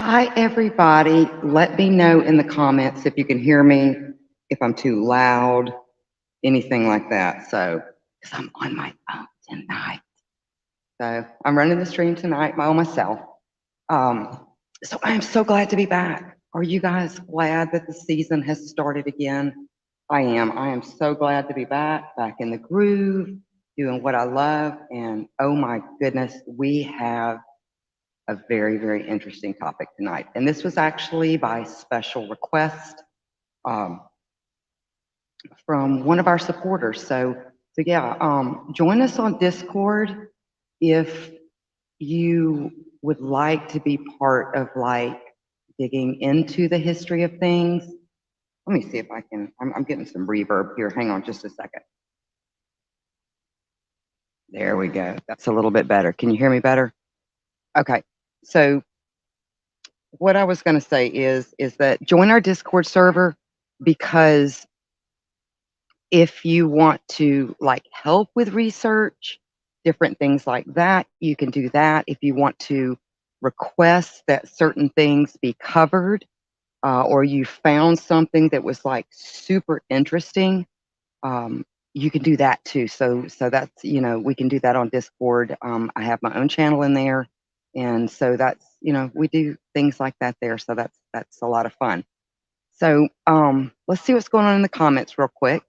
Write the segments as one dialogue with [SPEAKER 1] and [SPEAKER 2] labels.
[SPEAKER 1] Hi, everybody. Let me know in the comments if you can hear me, if I'm too loud, anything like that. So, because I'm on my own tonight. So, I'm running the stream tonight by myself. Um, so, I am so glad to be back. Are you guys glad that the season has started again? I am. I am so glad to be back in the groove, doing what I love. And oh my goodness, we have a very, very interesting topic tonight. And this was actually by special request um, from one of our supporters. So yeah, join us on Discord if you would like to be part of like digging into the history of things. Let me see if I can, I'm getting some reverb here. Hang on just a second. There we go. That's a little bit better. Can you hear me better? Okay. So what I was going to say is that join our Discord server, because if you want to like help with research, different things like that, you can do that. If you want to request that certain things be covered, or you found something that was like super interesting, you can do that too. So that's, we can do that on Discord. I have my own channel in there, and so that's, we do things like that there. So that's a lot of fun. So let's see what's going on in the comments real quick,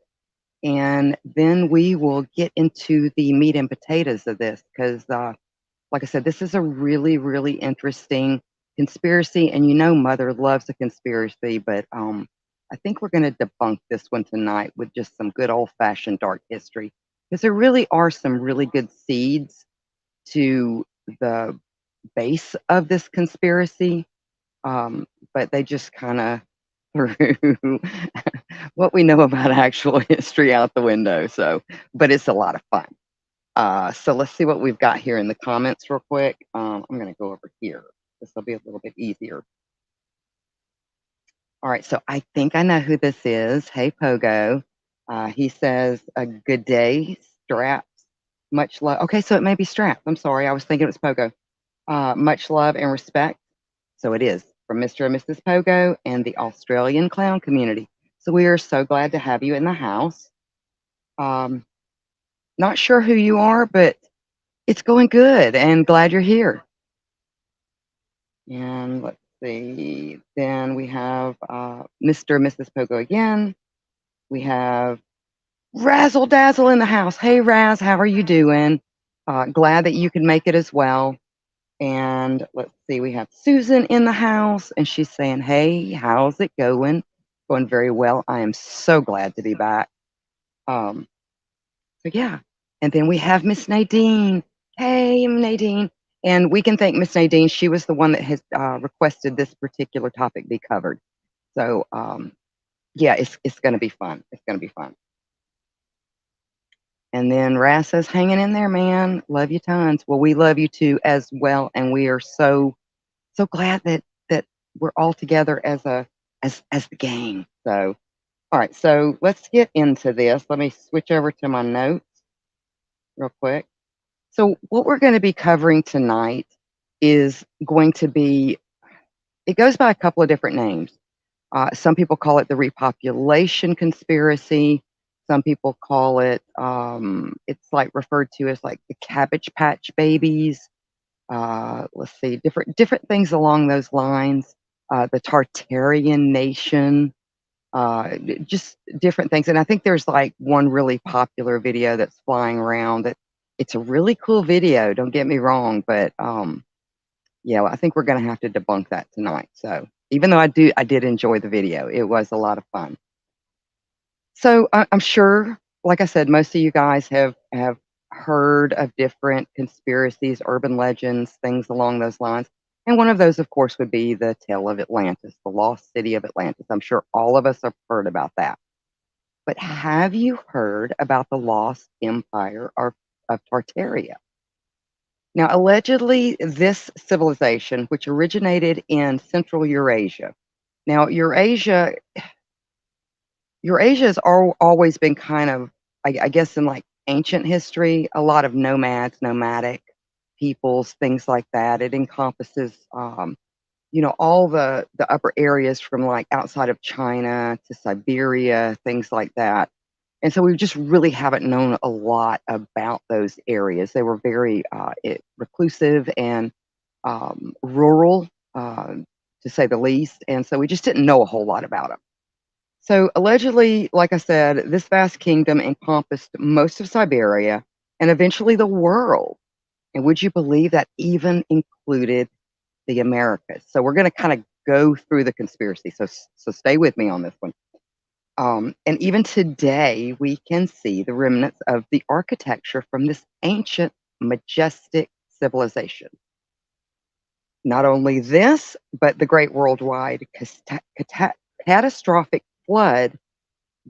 [SPEAKER 1] and then we will get into the meat and potatoes of this, because like I said, this is a really, really interesting conspiracy, and Mother loves a conspiracy, but I think we're going to debunk this one tonight with just some good old-fashioned dark history, because there really are some really good seeds to the base of this conspiracy, but they just kind of threw what we know about actual history out the window. So, but it's a lot of fun. So let's see what we've got here in the comments real quick. I'm going to go over here. This will be a little bit easier. All right, so I think I know who this is. Hey, Pogo. He says, a good day, Straps. Much love. Okay, so it may be Straps. I'm sorry. I was thinking it was Pogo. Much love and respect. So it is from Mr. and Mrs. Pogo and the Australian clown community. So we are so glad to have you in the house. Not sure who you are, but it's going good, and glad you're here. And let's see. Then we have Mr. and Mrs. Pogo again. We have Razzle Dazzle in the house. Hey, Raz, how are you doing? Glad that you can make it as well. And let's see, we have Susan in the house, and she's saying, hey, how's it going? Going very well. I am so glad to be back. So yeah. And then we have Miss Nadine. Hey, Nadine. And we can thank Miss Nadine. She was the one that has requested this particular topic be covered. So yeah, it's going to be fun. It's going to be fun. And then Raz says, hanging in there, man. Love you tons. Well, we love you too as well. And we are so glad that we're all together as the gang. So, all right. So let's get into this. Let me switch over to my notes real quick. So what we're going to be covering tonight is going to be, it goes by a couple of different names. Some people call it the repopulation conspiracy. Some people call it, it's like referred to as like the Cabbage Patch Babies. Let's see, different things along those lines. The Tartarian Nation, just different things. And I think there's like one really popular video that's flying around that it's a really cool video. Don't get me wrong, but yeah, I think we're going to have to debunk that tonight. So even though I did enjoy the video, it was a lot of fun. So I'm sure, like I said, most of you guys have heard of different conspiracies, urban legends, things along those lines. And one of those, of course, would be the tale of Atlantis, the lost city of Atlantis. I'm sure all of us have heard about that. But have you heard about the lost empire of Tartaria? Now, allegedly, this civilization, which originated in Central Eurasia. Now, Eurasia has always been kind of, I guess, in like ancient history, a lot of nomadic peoples, things like that. It encompasses, all the upper areas from like outside of China to Siberia, things like that. And so we just really haven't known a lot about those areas. They were very reclusive and rural, to say the least. And so we just didn't know a whole lot about them. So allegedly, like I said, this vast kingdom encompassed most of Siberia and eventually the world. And would you believe that even included the Americas? So we're going to kind of go through the conspiracy. So stay with me on this one. And even today, we can see the remnants of the architecture from this ancient, majestic civilization. Not only this, but the great worldwide catastrophic flood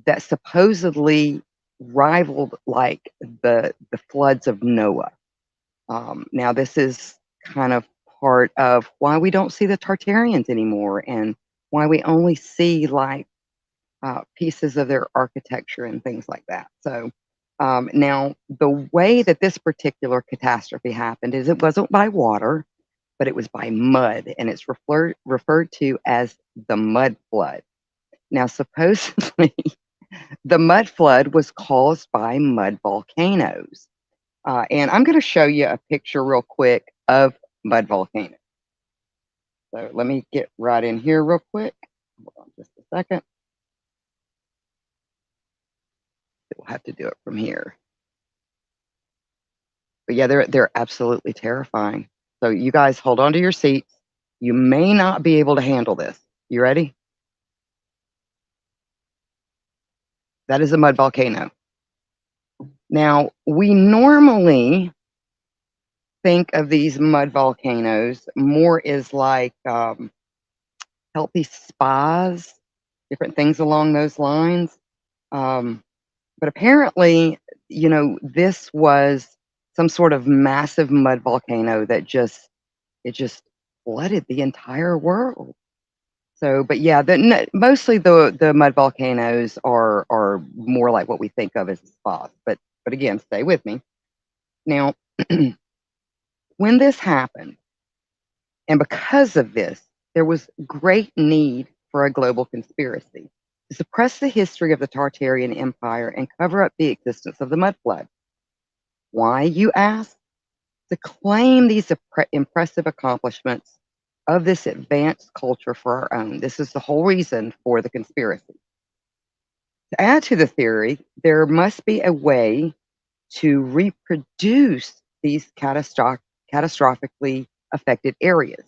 [SPEAKER 1] that supposedly rivaled like the floods of Noah. Now, this is kind of part of why we don't see the Tartarians anymore, and why we only see like pieces of their architecture and things like that. So now, the way that this particular catastrophe happened is it wasn't by water, but it was by mud, and it's referred to as the mud flood. Now, supposedly, the mud flood was caused by mud volcanoes. And I'm going to show you a picture real quick of mud volcanoes. So let me get right in here real quick. Hold on just a second. We'll have to do it from here. But yeah, they're absolutely terrifying. So you guys hold on to your seats. You may not be able to handle this. You ready? That is a mud volcano. Now, we normally think of these mud volcanoes more as like healthy spas, different things along those lines. But apparently, this was some sort of massive mud volcano that just flooded the entire world. So, but yeah, mostly the mud volcanoes are more like what we think of as spas. But again, stay with me. Now, when this happened, and because of this, there was great need for a global conspiracy to suppress the history of the Tartarian Empire and cover up the existence of the mud flood. Why, you ask? To claim these impressive accomplishments of this advanced culture for our own. This is the whole reason for the conspiracy. To add to the theory, there must be a way to reproduce these catastrophically affected areas.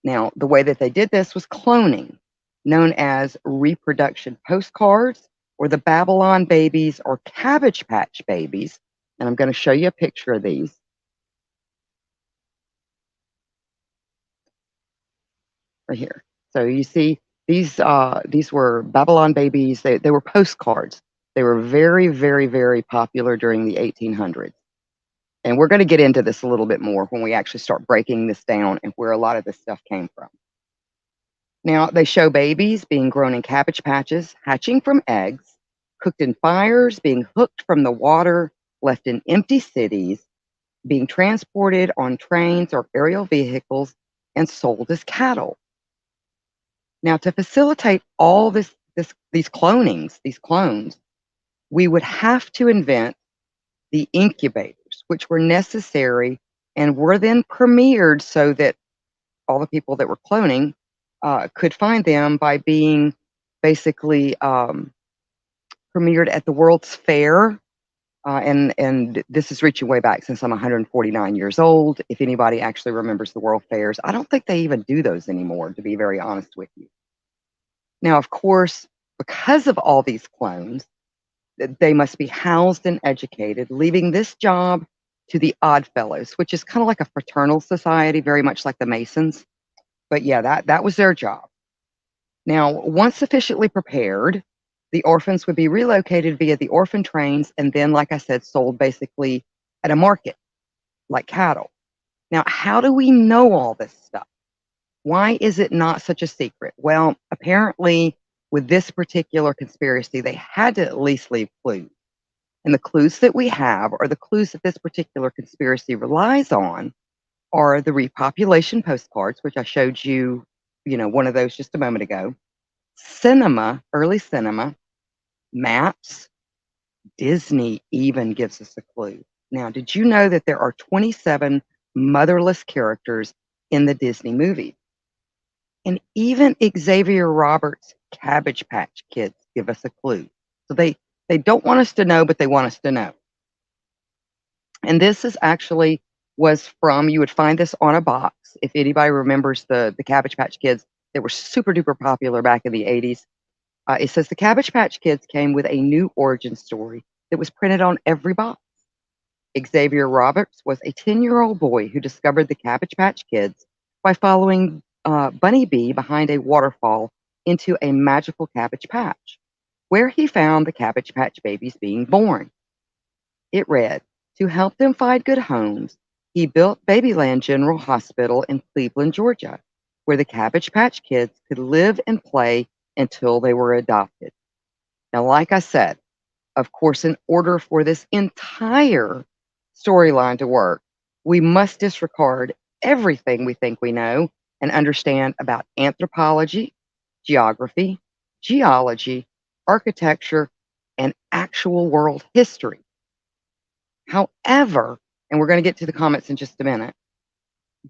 [SPEAKER 1] Now, the way that they did this was cloning, known as reproduction postcards, or the Babylon babies, or Cabbage Patch Babies. And I'm going to show you a picture of these. Right here. So you see, these were Babylon babies. They were postcards. They were very, very, very popular during the 1800s. And we're going to get into this a little bit more when we actually start breaking this down and where a lot of this stuff came from. Now, they show babies being grown in cabbage patches, hatching from eggs, cooked in fires, being hooked from the water, left in empty cities, being transported on trains or aerial vehicles, and sold as cattle. Now, to facilitate all these clones, we would have to invent the incubators, which were necessary and were then premiered so that all the people that were cloning could find them by being basically premiered at the World's Fair. And this is reaching way back since I'm 149 years old. If anybody actually remembers the World Fairs, I don't think they even do those anymore, to be very honest with you. Now, of course, because of all these clones, they must be housed and educated, leaving this job to the Odd Fellows, which is kind of like a fraternal society, very much like the Masons. But yeah, that was their job. Now, once sufficiently prepared, the orphans would be relocated via the orphan trains and then, like I said, sold basically at a market, like cattle. Now, how do we know all this stuff? Why is it not such a secret? Well, apparently, with this particular conspiracy, they had to at least leave clues. And the clues that we have, or the clues that this particular conspiracy relies on, are the repopulation postcards, which I showed you, one of those just a moment ago. Cinema, early cinema, maps. Disney even gives us a clue. Now, did you know that there are 27 motherless characters in the Disney movie? And even Xavier Roberts' Cabbage Patch Kids give us a clue. So they don't want us to know, but they want us to know. And this is actually was from, you would find this on a box. If anybody remembers the Cabbage Patch Kids that were super duper popular back in the 80s, it says the Cabbage Patch Kids came with a new origin story that was printed on every box. Xavier Roberts was a 10-year-old boy who discovered the Cabbage Patch Kids by following Bunny Bee behind a waterfall into a magical cabbage patch, where he found the Cabbage Patch Babies being born. It read, to help them find good homes, he built Babyland General Hospital in Cleveland, Georgia, where the Cabbage Patch Kids could live and play until they were adopted. Now, like I said, of course, in order for this entire storyline to work, we must disregard everything we think we know and understand about anthropology, geography, geology, architecture, and actual world history. However, and we're going to get to the comments in just a minute,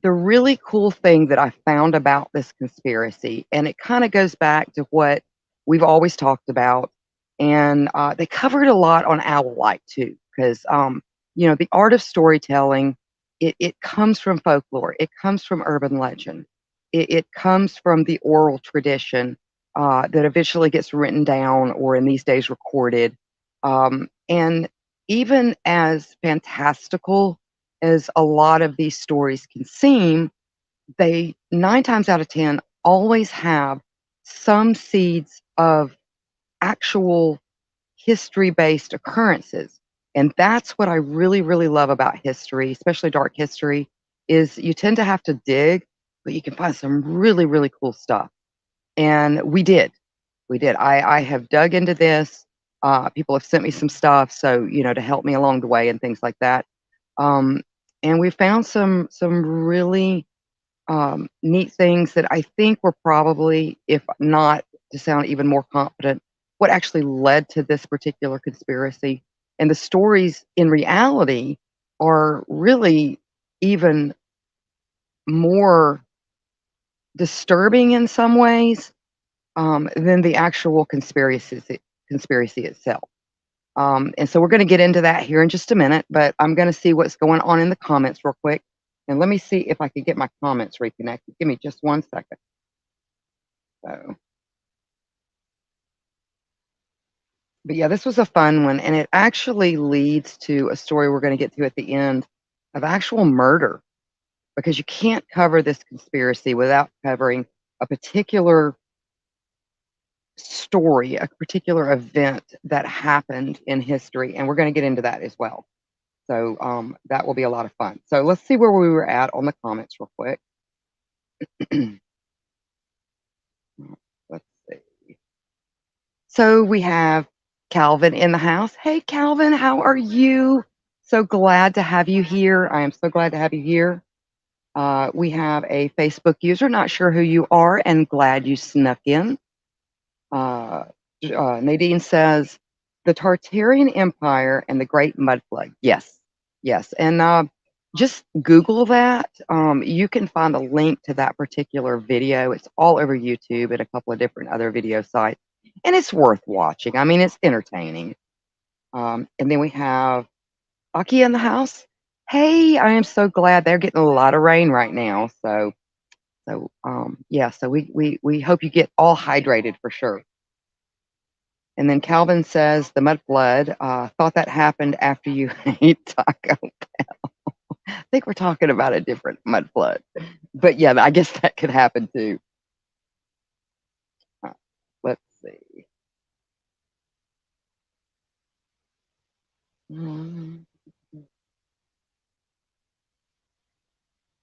[SPEAKER 1] the really cool thing that I found about this conspiracy, and it kind of goes back to what we've always talked about, and they covered a lot on Owl Light too, because the art of storytelling, it comes from folklore, it comes from urban legend, it comes from the oral tradition that eventually gets written down or in these days recorded, and even as fantastical as a lot of these stories can seem, they 9 times out of 10 always have some seeds of actual history-based occurrences. And that's what I really, really love about history, especially dark history, is you tend to have to dig, but you can find some really, really cool stuff. And we did. We did. I have dug into this. People have sent me some stuff, so to help me along the way and things like that. Um, and we found some really neat things that I think were probably, if not to sound even more confident, what actually led to this particular conspiracy. And the stories in reality are really even more disturbing in some ways than the actual conspiracy itself. And so we're going to get into that here in just a minute, but I'm going to see what's going on in the comments real quick. And let me see if I can get my comments reconnected. Give me just 1 second. So, but yeah, this was a fun one, and it actually leads to a story we're going to get to at the end of actual murder, because you can't cover this conspiracy without covering a particular story, a particular event that happened in history, and we're going to get into that as well. So that will be a lot of fun. So let's see where we were at on the comments real quick. Let's see. So we have Calvin in the house. Hey, Calvin, how are you? So glad to have you here. I am so glad to have you here. We have a Facebook user, not sure who you are, and glad you snuck in. Nadine says, the Tartarian Empire and the Great Mud Flood. Yes, yes. And just Google that. You can find a link to that particular video. It's all over YouTube and a couple of different other video sites. And it's worth watching. I mean, it's entertaining. And then we have Aki in the house. Hey, I am so glad they're getting a lot of rain right now. So yeah, so we hope you get all hydrated for sure. And then Calvin says the mud flood, thought that happened after you ate Taco Bell. I think we're talking about a different mud flood. But yeah, I guess that could happen too. Let's see.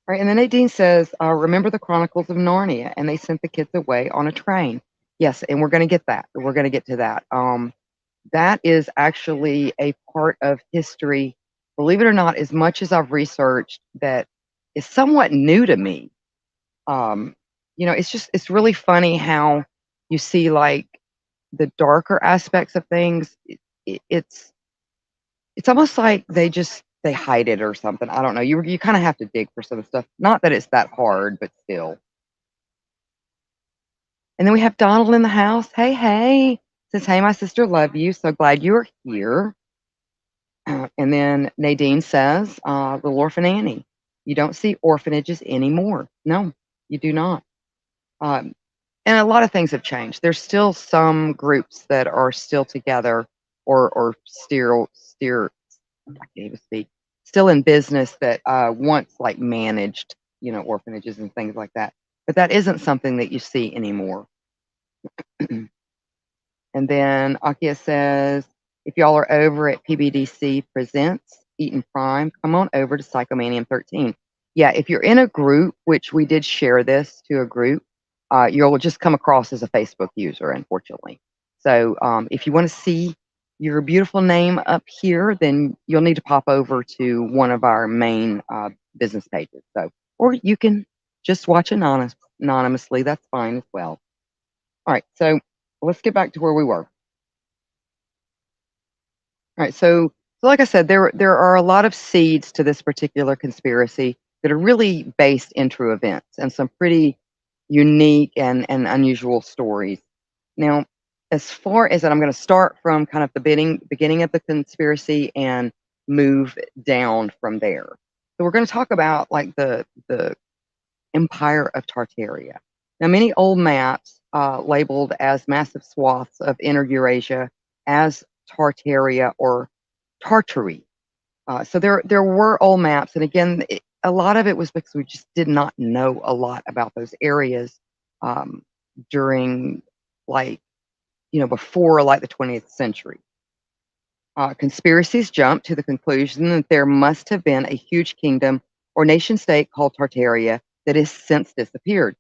[SPEAKER 1] All right, and then Nadine says, remember the Chronicles of Narnia, and they sent the kids away on a train. Yes, and we're going to get that. We're going to get to that. That is actually a part of history. Believe it or not, as much as I've researched that is somewhat new to me. Um, it's really funny how you see like the darker aspects of things. It, it's it's almost like they hide it or something. I don't know. You kind of have to dig for some stuff. Not that it's that hard, but still. And then we have Donald in the house. Hey, hey. Says, hey, my sister, love you. So glad you're here. And then Nadine says, Little Orphan Annie, you don't see orphanages anymore. No, you do not. Um, and a lot of things have changed. There's still some groups that are still together or I can't even speak, still in business that once like managed, orphanages and things like that. But that isn't something that you see anymore. And then Akia says, if y'all are over at PBDC Presents Eaton Prime, come on over to Psychomanium 13. Yeah, if you're in a group, which we did share this to a group, you'll just come across as a Facebook user, unfortunately. So if you want to see your beautiful name up here, then you'll need to pop over to one of our main business pages. So, or you can just watch anonymously. That's fine as well. All right, so let's get back to where we were. All right, so like I said, there are a lot of seeds to this particular conspiracy that are really based in true events and some pretty unique and unusual stories. Now, as far as that, I'm going to start from kind of the beginning of the conspiracy and move down from there. So we're going to talk about like the Empire of Tartaria. Now, many old maps labeled as massive swaths of inner Eurasia as Tartaria or Tartary. So there were old maps, and again, a lot of it was because we just did not know a lot about those areas during, like, before like the 20th century. Conspiracies jumped to the conclusion that there must have been a huge kingdom or nation state called Tartaria that has since disappeared.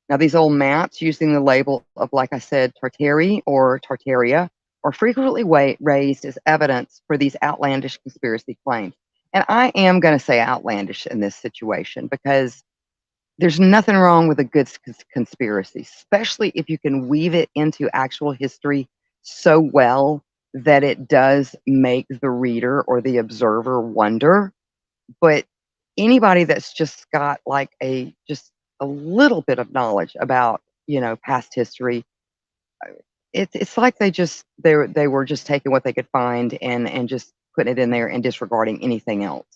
[SPEAKER 1] Now, these old maps using the label of, like I said, Tartary or Tartaria are frequently raised as evidence for these outlandish conspiracy claims. And I am going to say outlandish in this situation because there's nothing wrong with a good conspiracy, especially if you can weave it into actual history so well that it does make the reader or the observer wonder. But anybody that's just got like just a little bit of knowledge about past history, it's like they were just taking what they could find and just putting it in there and disregarding anything else.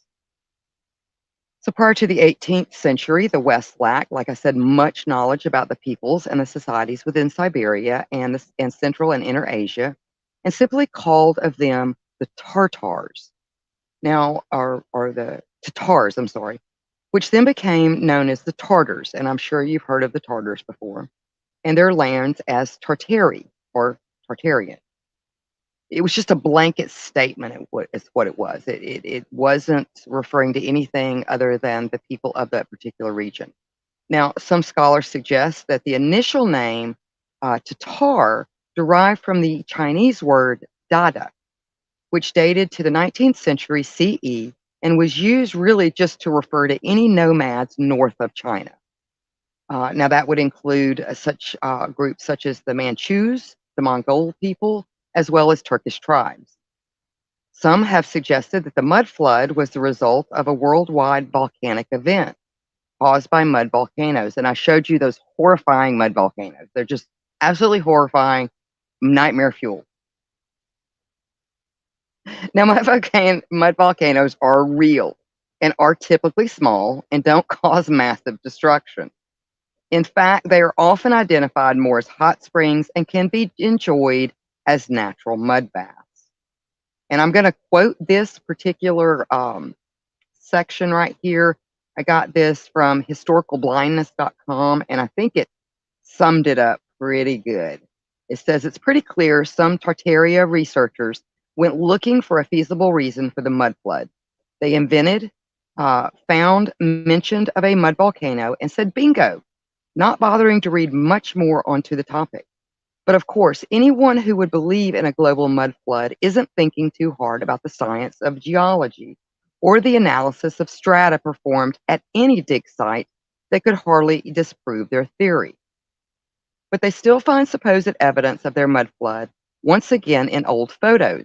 [SPEAKER 1] So prior to the 18th century, the West lacked, like I said, much knowledge about the peoples and the societies within Siberia and Central and Inner Asia, and simply called of them the Tartars. Now, or the Tatars, I'm sorry, which then became known as the Tartars, and I'm sure you've heard of the Tartars before, and their lands as Tartary or Tartarian. It was just a blanket statement, is what it was. It wasn't referring to anything other than the people of that particular region. Now, some scholars suggest that the initial name, Tatar, derived from the Chinese word Dada, which dated to the 19th century CE and was used really just to refer to any nomads north of China. Now, that would include such groups such as the Manchus, the Mongol people, as well as Turkish tribes. Some have suggested that the mud flood was the result of a worldwide volcanic event caused by mud volcanoes. And I showed you those horrifying mud volcanoes. They're just absolutely horrifying, nightmare fuel. Now, mud volcanoes are real and are typically small and don't cause massive destruction. In fact, they are often identified more as hot springs and can be enjoyed as natural mud baths. And I'm going to quote this particular section right here. I got this from historicalblindness.com, and I think it summed it up pretty good. It says it's pretty clear some Tartaria researchers went looking for a feasible reason for the mud flood. They invented, found, mentioned of a mud volcano, and said bingo, not bothering to read much more onto the topic. But of course, anyone who would believe in a global mud flood isn't thinking too hard about the science of geology or the analysis of strata performed at any dig site that could hardly disprove their theory. But they still find supposed evidence of their mud flood once again in old photos.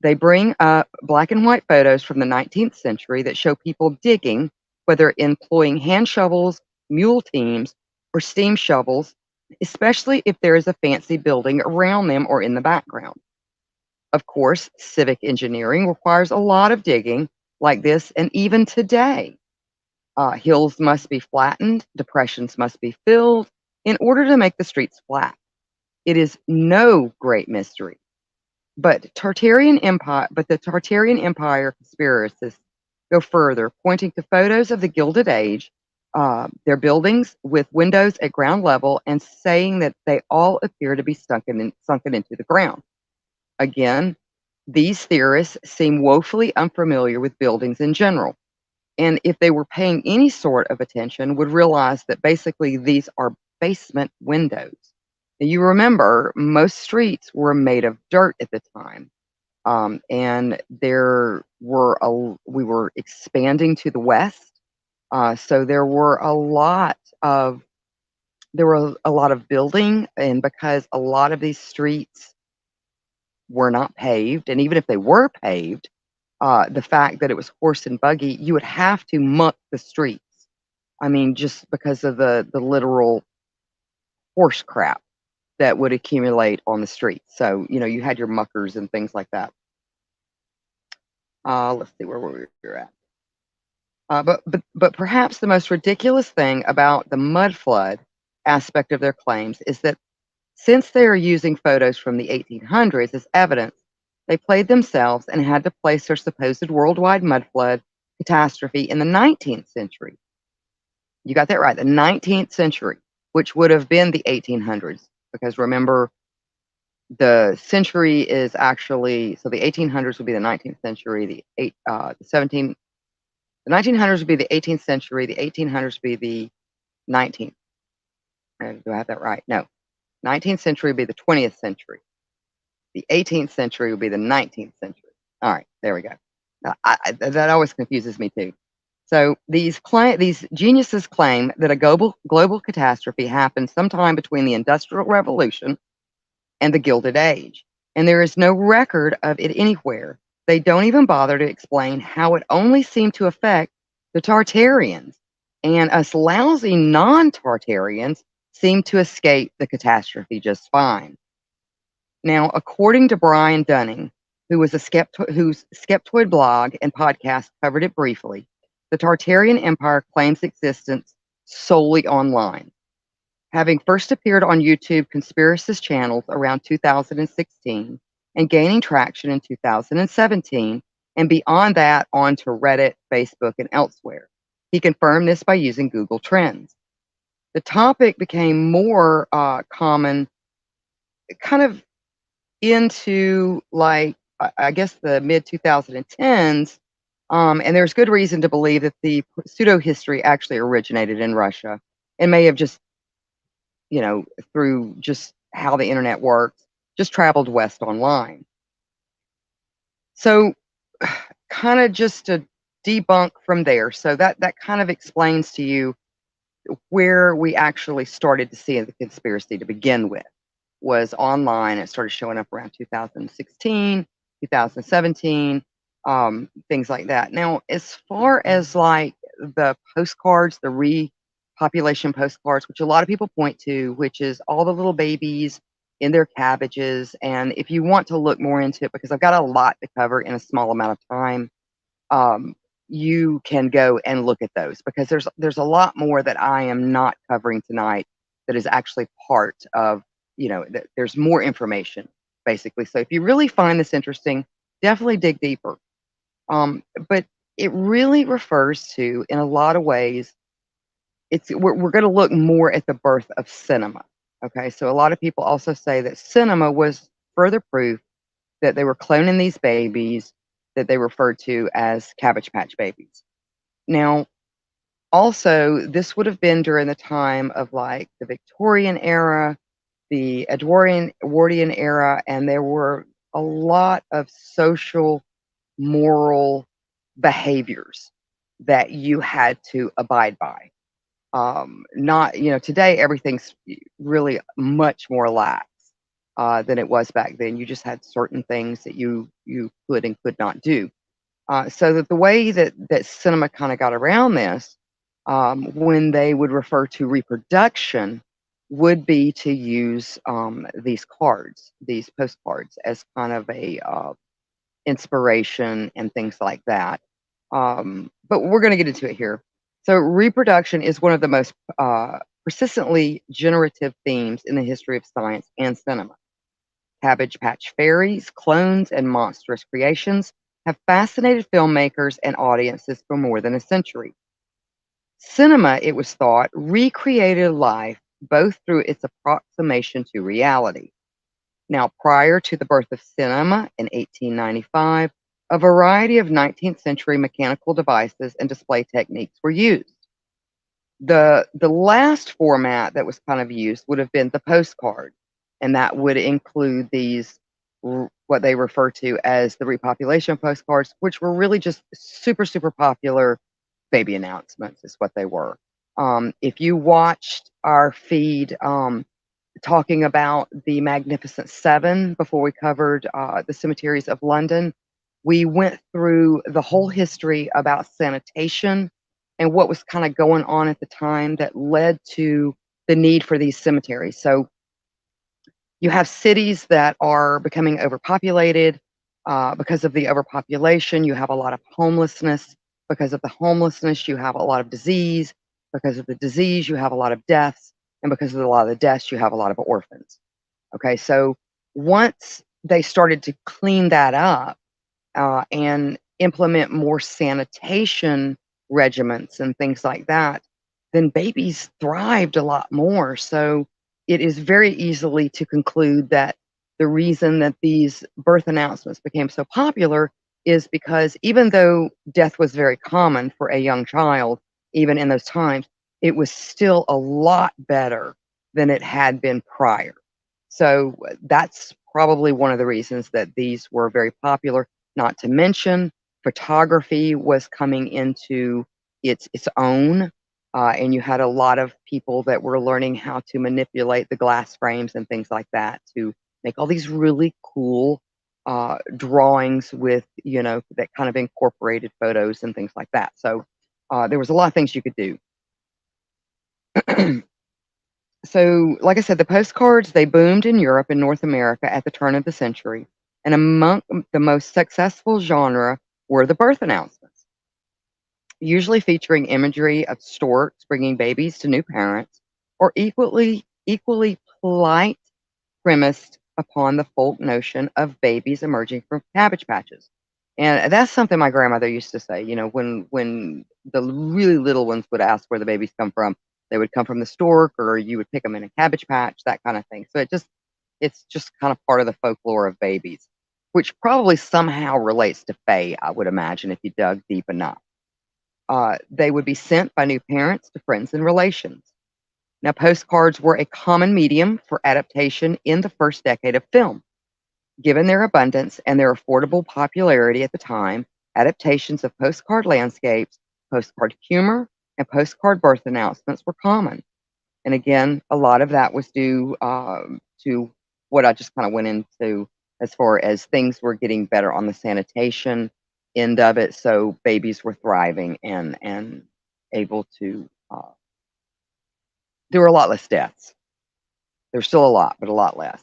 [SPEAKER 1] They bring up black and white photos from the 19th century that show people digging, whether employing hand shovels, mule teams, or steam shovels, especially if there is a fancy building around them or in the background. Of course, civic engineering requires a lot of digging like this, and even today, hills must be flattened, depressions must be filled in order to make the streets flat. It is no great mystery. But the Tartarian Empire conspiracists go further, pointing to photos of the Gilded Age, their buildings with windows at ground level, and saying that they all appear to be sunken into the ground. Again, these theorists seem woefully unfamiliar with buildings in general, and if they were paying any sort of attention, would realize that basically these are basement windows. Now, you remember, most streets were made of dirt at the time, and we were expanding to the west, so there were a lot of building, and because a lot of these streets were not paved, and even if they were paved, the fact that it was horse and buggy, you would have to muck the streets. I mean, just because of the literal horse crap that would accumulate on the streets. So, you had your muckers and things like that. Let's see where we're at. But perhaps the most ridiculous thing about the mud flood aspect of their claims is that since they are using photos from the 1800s as evidence, they played themselves and had to place their supposed worldwide mud flood catastrophe in the 19th century. You got that right, the 19th century, which would have been the 1800s, because remember, the century is actually, so the 1800s would be the 19th century, the 1900s would be the 18th century, the 1800s would be the 19th. Do I have that right? No. 19th century would be the 20th century. The 18th century would be the 19th century. All right, there we go. That always confuses me too. So these geniuses claim that a global catastrophe happened sometime between the Industrial Revolution and the Gilded Age, and there is no record of it anywhere. They don't even bother to explain how it only seemed to affect the Tartarians, and us lousy non-Tartarians seemed to escape the catastrophe just fine. Now, according to Brian Dunning, whose Skeptoid blog and podcast covered it briefly, the Tartarian Empire claims existence solely online. Having first appeared on YouTube conspiracist channels around 2016 and gaining traction in 2017, and beyond that onto Reddit, Facebook, and elsewhere. He confirmed this by using Google Trends. The topic became more common kind of into, like, I guess the mid 2010s, and there's good reason to believe that the pseudo history actually originated in Russia and may have just, through just how the internet works, just traveled west online. So, kind of just to debunk from there. So that kind of explains to you where we actually started to see the conspiracy to begin with. Was online. It started showing up around 2016, 2017, things like that. Now, as far as like the postcards, the repopulation postcards, which a lot of people point to, which is all the little babies in their cabbages. And if you want to look more into it, because I've got a lot to cover in a small amount of time, you can go and look at those, because there's a lot more that I am not covering tonight that is actually part of, there's more information, basically. So if you really find this interesting, definitely dig deeper. But it really refers to, in a lot of ways, we're going to look more at the birth of cinema. Okay, so a lot of people also say that cinema was further proof that they were cloning these babies that they referred to as Cabbage Patch Babies. Now, also, this would have been during the time of like the Victorian era, the Edwardian era, and there were a lot of social, moral behaviors that you had to abide by. Not, today everything's really much more lax than it was back then. You just had certain things that you could and could not do. So that the way that cinema kind of got around this, when they would refer to reproduction, would be to use these cards, these postcards, as kind of a inspiration and things like that. But we're going to get into it here. So, reproduction is one of the most persistently generative themes in the history of science and cinema. Cabbage Patch fairies, clones, and monstrous creations have fascinated filmmakers and audiences for more than a century. Cinema, it was thought, recreated life both through its approximation to reality. Now, prior to the birth of cinema in 1895, a variety of 19th century mechanical devices and display techniques were used. The last format that was kind of used would have been the postcard, and that would include these what they refer to as the repopulation postcards, which were really just super, super popular baby announcements, is what they were. If you watched our feed talking about the Magnificent Seven before we covered the cemeteries of London, we went through the whole history about sanitation and what was kind of going on at the time that led to the need for these cemeteries. So you have cities that are becoming overpopulated. Because of the overpopulation, you have a lot of homelessness. Because of the homelessness, you have a lot of disease. Because of the disease, you have a lot of deaths. And because of a lot of the deaths, you have a lot of orphans. Okay, so once they started to clean that up and implement more sanitation regiments and things like that, then babies thrived a lot more. So it is very easily to conclude that the reason that these birth announcements became so popular is because even though death was very common for a young child, even in those times, it was still a lot better than it had been prior. So that's probably one of the reasons that these were very popular. Not to mention, photography was coming into its own, and you had a lot of people that were learning how to manipulate the glass frames and things like that to make all these really cool drawings with, that kind of incorporated photos and things like that. So there was a lot of things you could do. So, like I said, the postcards, they boomed in Europe and North America at the turn of the century. And among the most successful genre were the birth announcements, usually featuring imagery of storks bringing babies to new parents, or equally polite premised upon the folk notion of babies emerging from cabbage patches. And that's something my grandmother used to say, when the really little ones would ask where the babies come from, they would come from the stork, or you would pick them in a cabbage patch, that kind of thing. So it's just kind of part of the folklore of babies, which probably somehow relates to fae, I would imagine, if you dug deep enough. They would be sent by new parents to friends and relations. Now, postcards were a common medium for adaptation in the first decade of film. Given their abundance and their affordable popularity at the time, adaptations of postcard landscapes, postcard humor, and postcard birth announcements were common. And again, a lot of that was due to what I just kind of went into as far as things were getting better on the sanitation end of it. So babies were thriving and able to, there were a lot less deaths. There's still a lot, but a lot less.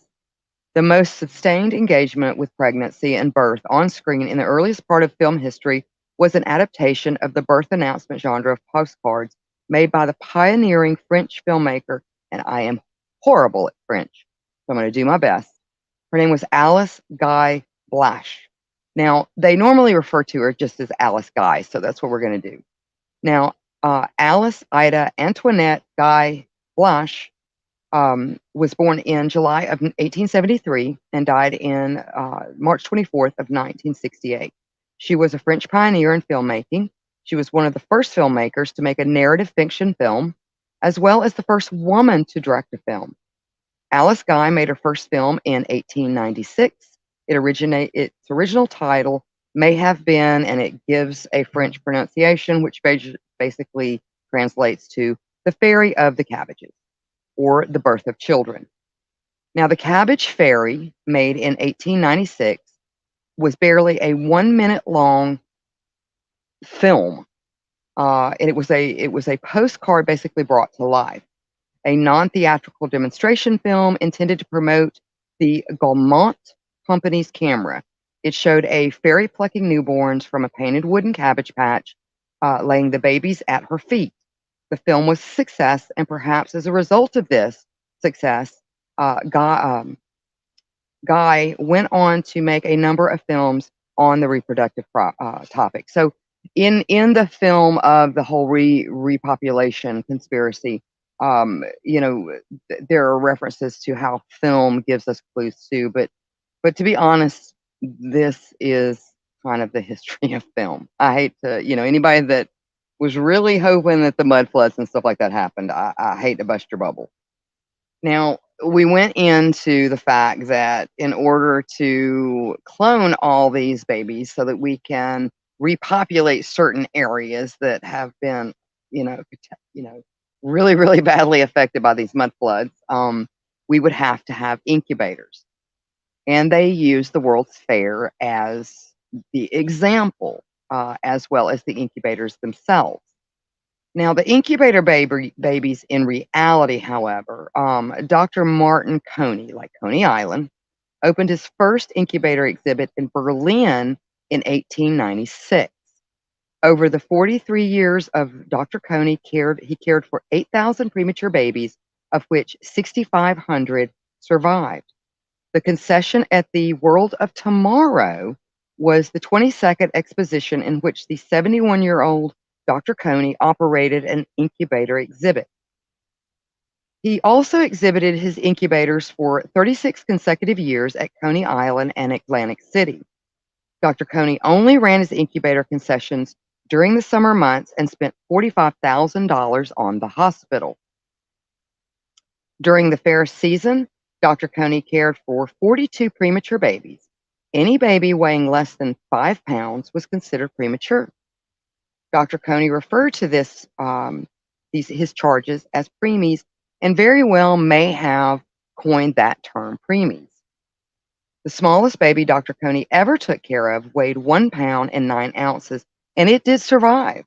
[SPEAKER 1] The most sustained engagement with pregnancy and birth on screen in the earliest part of film history was an adaptation of the birth announcement genre of postcards made by the pioneering French filmmaker, and I am horrible at French, so I'm going to do my best. Her name was Alice Guy Blache. Now, they normally refer to her just as Alice Guy, so that's what we're going to do. Now, Alice Ida Antoinette Guy Blache was born in July of 1873 and died in March 24th of 1968. She was a French pioneer in filmmaking. She was one of the first filmmakers to make a narrative fiction film, as well as the first woman to direct a film. Alice Guy made her first film in 1896. Its original title may have been, and it gives a French pronunciation, which basically translates to the fairy of the cabbages or the birth of children. Now, the Cabbage Fairy, made in 1896, was barely a 1 minute long film. And it was a postcard basically brought to life, a non-theatrical demonstration film intended to promote the Gaumont Company's camera. It showed a fairy plucking newborns from a painted wooden cabbage patch, laying the babies at her feet. The film was a success, and perhaps as a result of this success, Guy went on to make a number of films on the reproductive topic. So, in the film of the whole repopulation conspiracy, there are references to how film gives us clues too. But to be honest, this is kind of the history of film. I hate to, anybody that was really hoping that the mud floods and stuff like that happened, I hate to bust your bubble. Now, we went into the fact that in order to clone all these babies so that we can repopulate certain areas that have been, really, really badly affected by these mud floods, we would have to have incubators. And they use the World's Fair as the example, as well as the incubators themselves. Now, the incubator babies in reality, however, Dr. Martin Coney, like Coney Island, opened his first incubator exhibit in Berlin in 1896. Over the 43 years of Dr. Coney, he cared for 8,000 premature babies, of which 6,500 survived. The concession at the World of Tomorrow was the 22nd exposition in which the 71-year-old Dr. Coney operated an incubator exhibit. He also exhibited his incubators for 36 consecutive years at Coney Island and Atlantic City. Dr. Coney only ran his incubator concessions during the summer months and spent $45,000 on the hospital. During the fair season, Dr. Coney cared for 42 premature babies. Any baby weighing less than 5 pounds was considered premature. Dr. Coney referred to his charges as preemies, and very well may have coined that term, preemies. The smallest baby Dr. Coney ever took care of weighed 1 pound and 9 ounces, and it did survive.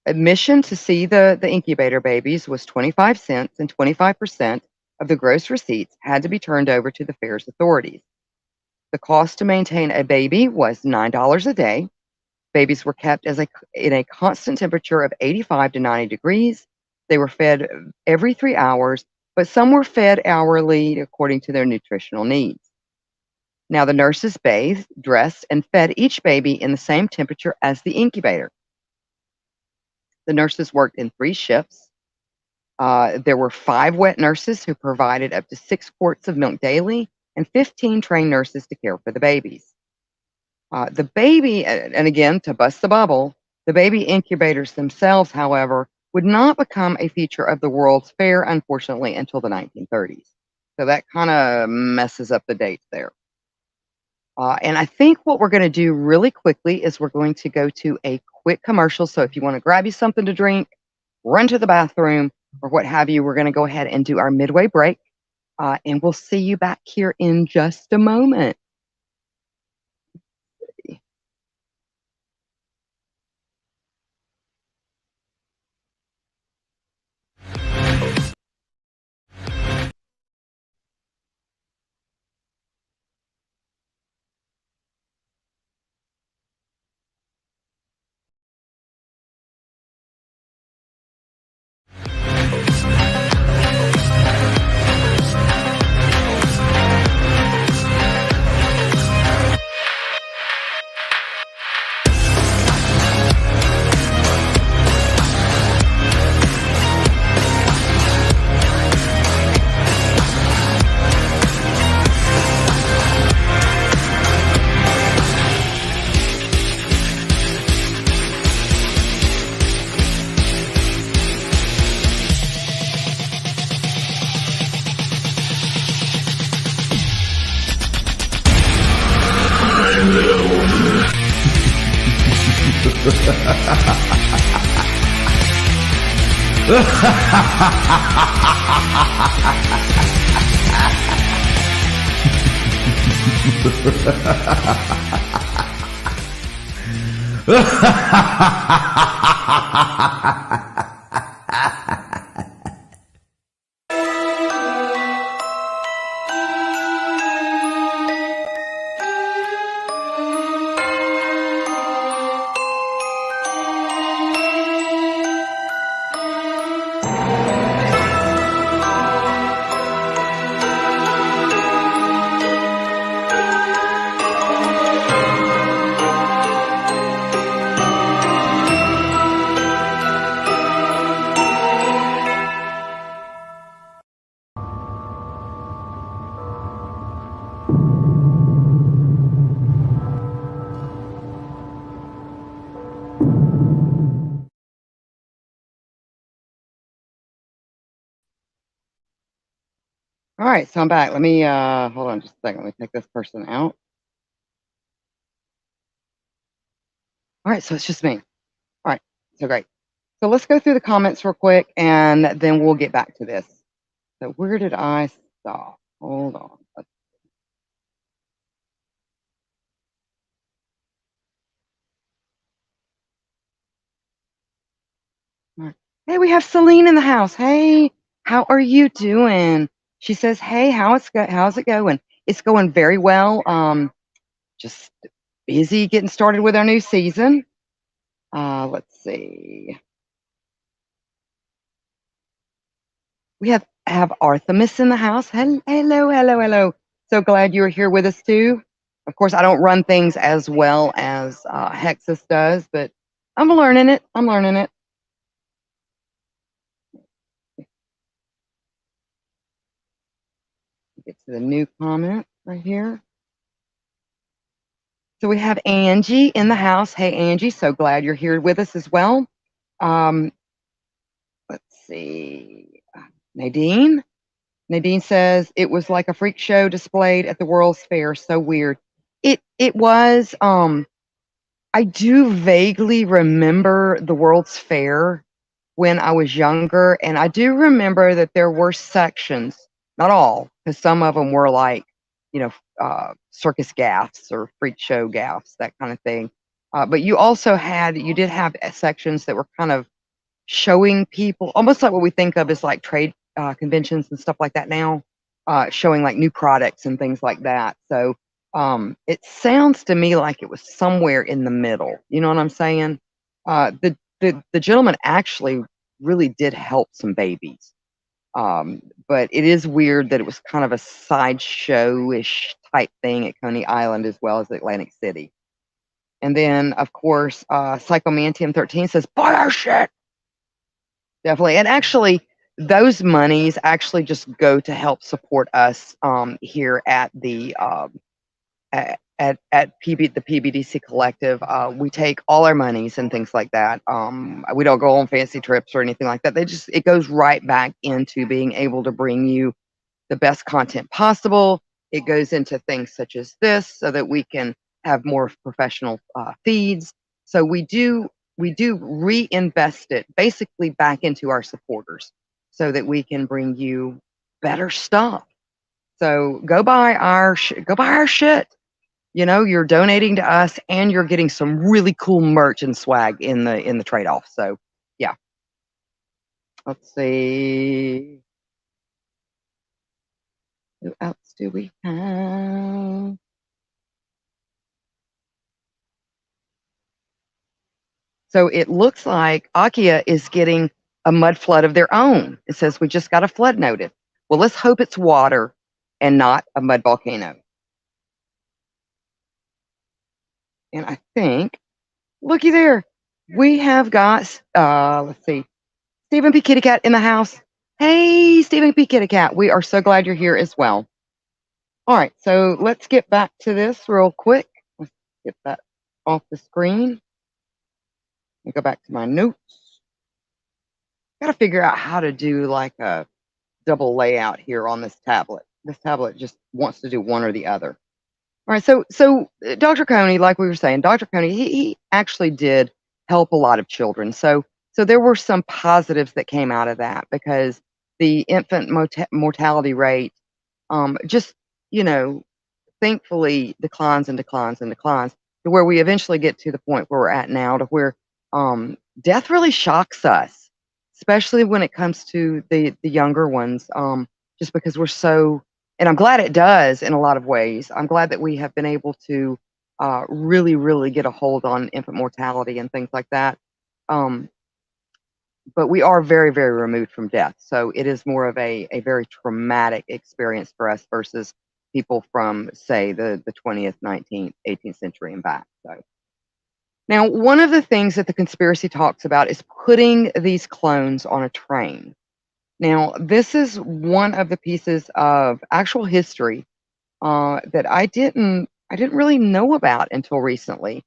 [SPEAKER 1] Admission to see the incubator babies was 25 cents, and 25% of the gross receipts had to be turned over to the fair's authorities. The cost to maintain a baby was $9 a day. Babies were kept in a constant temperature of 85 to 90 degrees. They were fed every 3 hours, but some were fed hourly according to their nutritional needs. Now, the nurses bathed, dressed, and fed each baby in the same temperature as the incubator. The nurses worked in 3 shifts. There were 5 wet nurses who provided up to 6 quarts of milk daily, and 15 trained nurses to care for the babies. The baby, and again, to bust the bubble, the baby incubators themselves, however, would not become a feature of the World's Fair, unfortunately, until the 1930s. So that kind of messes up the dates there. And I think what we're going to do really quickly is we're going to go to a quick commercial. So if you want to grab you something to drink, run to the bathroom, or what have you, we're going to go ahead and do our midway break. And we'll see you back here in just a moment. All right, so I'm back. Let me hold on just a second. Let me take this person out. All right, so it's just me. All right, so great. So let's go through the comments real quick, and then we'll get back to this. So where did I stop? Hold on. All right. Hey, we have Celine in the house. Hey, how are you doing? She says, "Hey, how's it going? It's going very well. Just busy getting started with our new season. Let's see. We have Artemis in the house. Hello. So glad you're here with us too. Of course, I don't run things as well as Hexus does, but I'm learning it. Get to the new comment right here. So we have Angie in the house. Hey, Angie, so glad you're here with us as well. Let's see. Nadine. Nadine says it was like a freak show displayed at the World's Fair. So weird. It was. I do vaguely remember the World's Fair when I was younger, and I do remember that there were sections, not all, because some of them were like, circus gaffs or freak show gaffs, that kind of thing. But you did have sections that were kind of showing people, almost like what we think of as like trade conventions and stuff like that now, showing like new products and things like that. So it sounds to me like it was somewhere in the middle. You know what I'm saying? The gentleman actually really did help some babies. But it is weird that it was kind of a sideshow-ish type thing at Coney Island as well as Atlantic City. And then, of course, Psychomantium 13 says, buy our shit! Definitely. And actually, those monies actually just go to help support us here at the the PBDC Collective. We take all our monies and things like that. We don't go on fancy trips or anything like that. It goes right back into being able to bring you the best content possible. It goes into things such as this so that we can have more professional feeds. So we do reinvest it basically back into our supporters so that we can bring you better stuff. So go buy our shit. You're donating to us and you're getting some really cool merch and swag in the trade-off. So yeah. Let's see. Who else do we have? So it looks like Akia is getting a mud flood of their own. It says we just got a flood notice. Well, let's hope it's water and not a mud volcano. And I think, looky there, we have got, let's see, Stephen P. Kitty Cat in the house. Hey, Stephen P. Kitty Cat, we are so glad you're here as well. All right, so let's get back to this real quick. Let's get that off the screen. And go back to my notes. Got to figure out how to do like a double layout here on this tablet. This tablet just wants to do one or the other. All right, so Dr. Coney, like we were saying, Dr. Coney, he actually did help a lot of children. So there were some positives that came out of that because the infant mortality rate just, you know, thankfully declines and declines and declines to where we eventually get to the point where we're at now to where death really shocks us, especially when it comes to the younger ones, just because we're so, and I'm glad it does in a lot of ways. I'm glad that we have been able to really, really get a hold on infant mortality and things like that. Um, but we are very, very removed from death. So it is more of a very traumatic experience for us versus people from, say, the 20th, 19th, 18th century and back. So now, one of the things that the conspiracy talks about is putting these clones on a train. Now, this is one of the pieces of actual history that I didn't really know about until recently.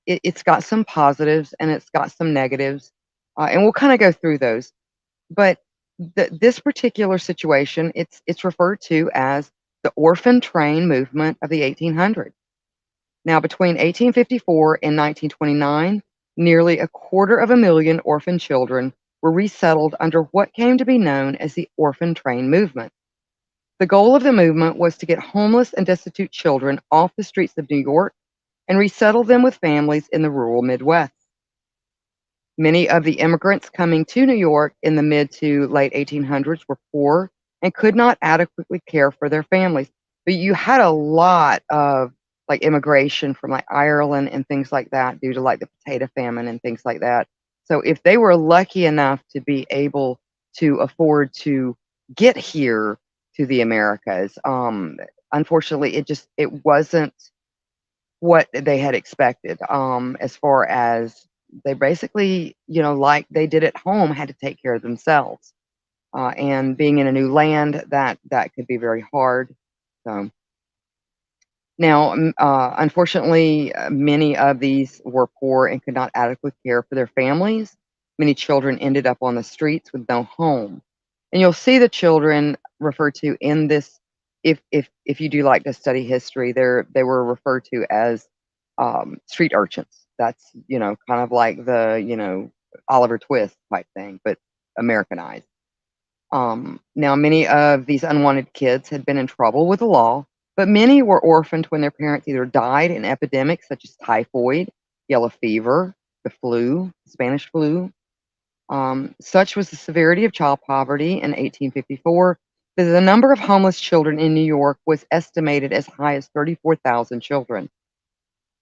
[SPEAKER 1] It's got some positives and it's got some negatives, and we'll kind of go through those. But this particular situation, it's referred to as the orphan train movement of the 1800s. Now, between 1854 and 1929, nearly 250,000 orphan children were resettled under what came to be known as the orphan train movement. The goal of the movement was to get homeless and destitute children off the streets of New York and resettle them with families in the rural Midwest. Many of the immigrants coming to New York in the mid to late 1800s were poor and could not adequately care for their families. But you had a lot of like immigration from like Ireland and things like that due to like the potato famine and things like that. So if they were lucky enough to be able to afford to get here to the Americas, unfortunately, it wasn't what they had expected. As far as they basically, like they did at home, had to take care of themselves. And being in a new land, that could be very hard. So now, unfortunately, many of these were poor and could not adequately care for their families. Many children ended up on the streets with no home. And you'll see the children referred to in this. If you do like to study history, they were referred to as street urchins. That's kind of like the Oliver Twist type thing, but Americanized. Now, many of these unwanted kids had been in trouble with the law, but many were orphaned when their parents either died in epidemics such as typhoid, yellow fever, the flu, Spanish flu. Such was the severity of child poverty in 1854 that the number of homeless children in New York was estimated as high as 34,000 children.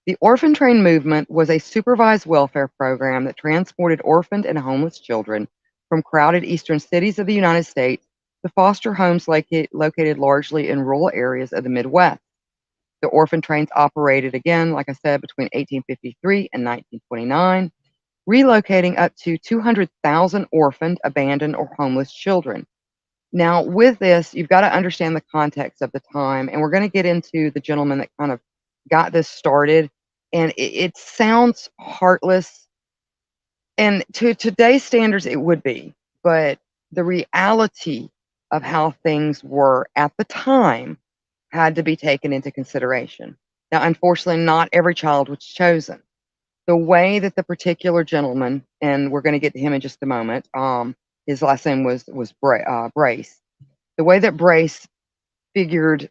[SPEAKER 1] The orphan train movement was a supervised welfare program that transported orphaned and homeless children from crowded eastern cities of the United States to foster homes located largely in rural areas of the Midwest. The orphan trains operated again, like I said, between 1853 and 1929, relocating up to 200,000 orphaned, abandoned, or homeless children. Now, with this, you've got to understand the context of the time, and we're going to get into the gentleman that kind of got this started. And it sounds heartless, and to today's standards, it would be. But the reality of how things were at the time had to be taken into consideration. Now, unfortunately, not every child was chosen. The way that the particular gentleman, and we're going to get to him in just a moment, his last name was Brace. The way that Brace figured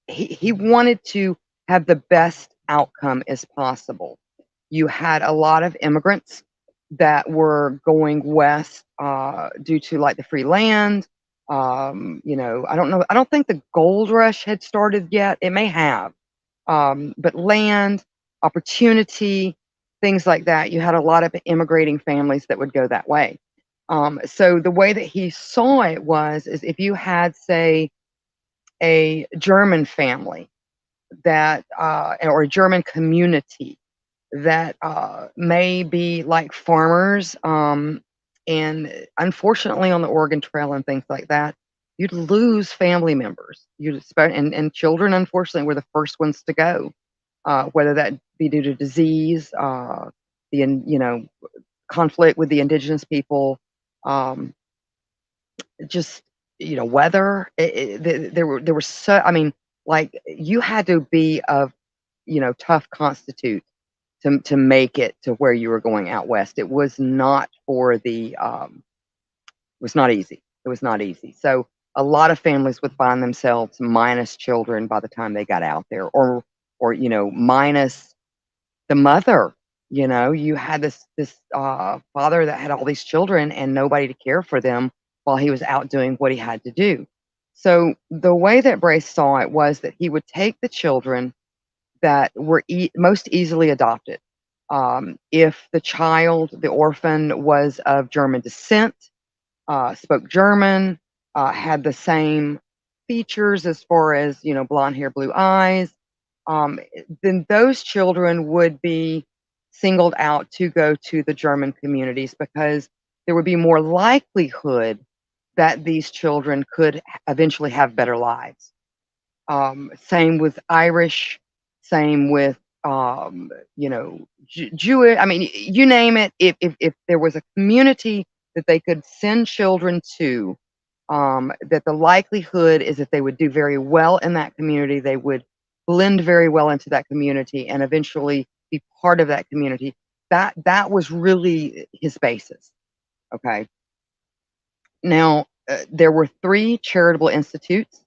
[SPEAKER 1] he wanted to have the best outcome as possible. You had a lot of immigrants that were going west due to like the free land. I don't know. I don't think the gold rush had started yet. It may have, but land, opportunity, things like that. You had a lot of immigrating families that would go that way. So the way that he saw it is if you had, say, a German family that, or a German community that may be like farmers, and unfortunately on the Oregon Trail and things like that, you'd lose family members. And children, unfortunately, were the first ones to go, whether that be due to disease, conflict with the indigenous people, um, just weather. There were so, I mean, like, you had to be of tough constitute to make it to where you were going out west. It was not for the it was not easy. It was not easy. So a lot of families would find themselves minus children by the time they got out there, or minus the mother. You had this father that had all these children and nobody to care for them while he was out doing what he had to do. So the way that Brace saw it was that he would take the children that were most easily adopted. If the child, the orphan, was of German descent, spoke German, had the same features as far as, blonde hair, blue eyes, um, then those children would be singled out to go to the German communities because there would be more likelihood that these children could eventually have better lives. Same with Irish, same with Jewish. I mean, you name it. If there was a community that they could send children to, that the likelihood is that they would do very well in that community, they would blend very well into that community, and eventually be part of that community. That was really his basis. Okay. Now, there were 3 charitable institutes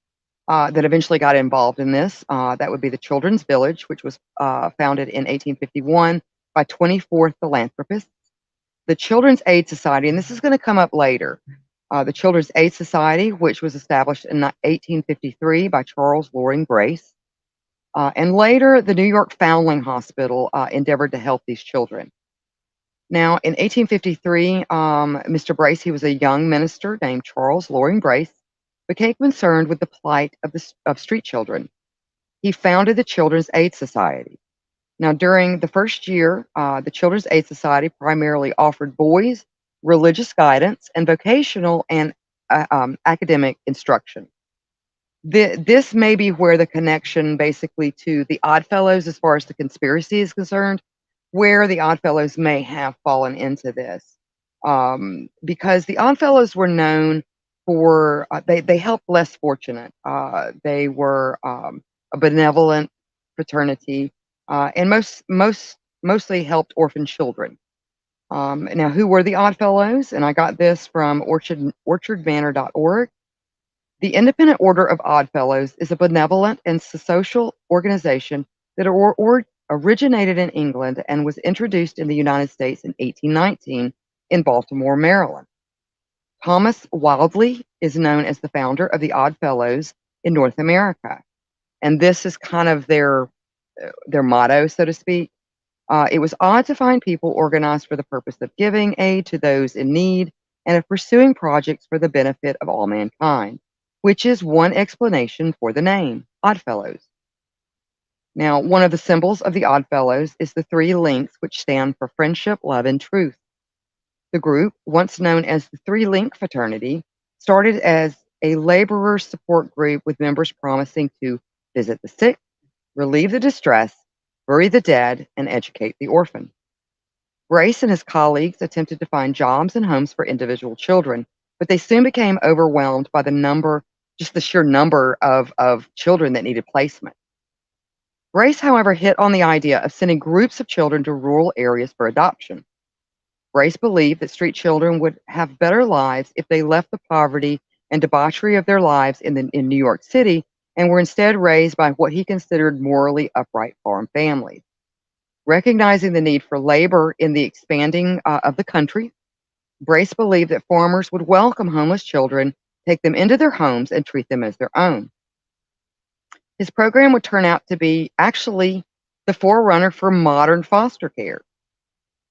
[SPEAKER 1] that eventually got involved in this. That would be the Children's Village, which was founded in 1851 by 24 philanthropists. The Children's Aid Society, and this is going to come up later. The Children's Aid Society, which was established in 1853 by Charles Loring Brace. And later, the New York Foundling Hospital endeavored to help these children. Now, in 1853, Mr. Brace, he was a young minister named Charles Loring Brace, became concerned with the plight of street children. He founded the Children's Aid Society. Now, during the first year, the Children's Aid Society primarily offered boys religious guidance and vocational and academic instruction. This may be where the connection basically to the Oddfellows, as far as the conspiracy is concerned, where the Oddfellows may have fallen into this. Because the Oddfellows were known for, they helped less fortunate. They were a benevolent fraternity, and mostly helped orphan children. Now, who were the Oddfellows? And I got this from orchardmanor.org. The Independent Order of Oddfellows is a benevolent and social organization that originated in England and was introduced in the United States in 1819 in Baltimore, Maryland. Thomas Wildly is known as the founder of the Oddfellows in North America, and this is kind of their motto, so to speak. It was odd to find people organized for the purpose of giving aid to those in need and of pursuing projects for the benefit of all mankind, which is one explanation for the name, Oddfellows. Now, one of the symbols of the Oddfellows is the 3 links, which stand for friendship, love, and truth. The group, once known as the 3 Link Fraternity, started as a laborer support group with members promising to visit the sick, relieve the distress, bury the dead, and educate the orphan. Brace and his colleagues attempted to find jobs and homes for individual children, but they soon became overwhelmed by just the sheer number of children that needed placement. Brace, however, hit on the idea of sending groups of children to rural areas for adoption. Brace believed that street children would have better lives if they left the poverty and debauchery of their lives in New York City and were instead raised by what he considered morally upright farm families. Recognizing the need for labor in the expanding of the country, Brace believed that farmers would welcome homeless children, take them into their homes, and treat them as their own. His program would turn out to be actually the forerunner for modern foster care.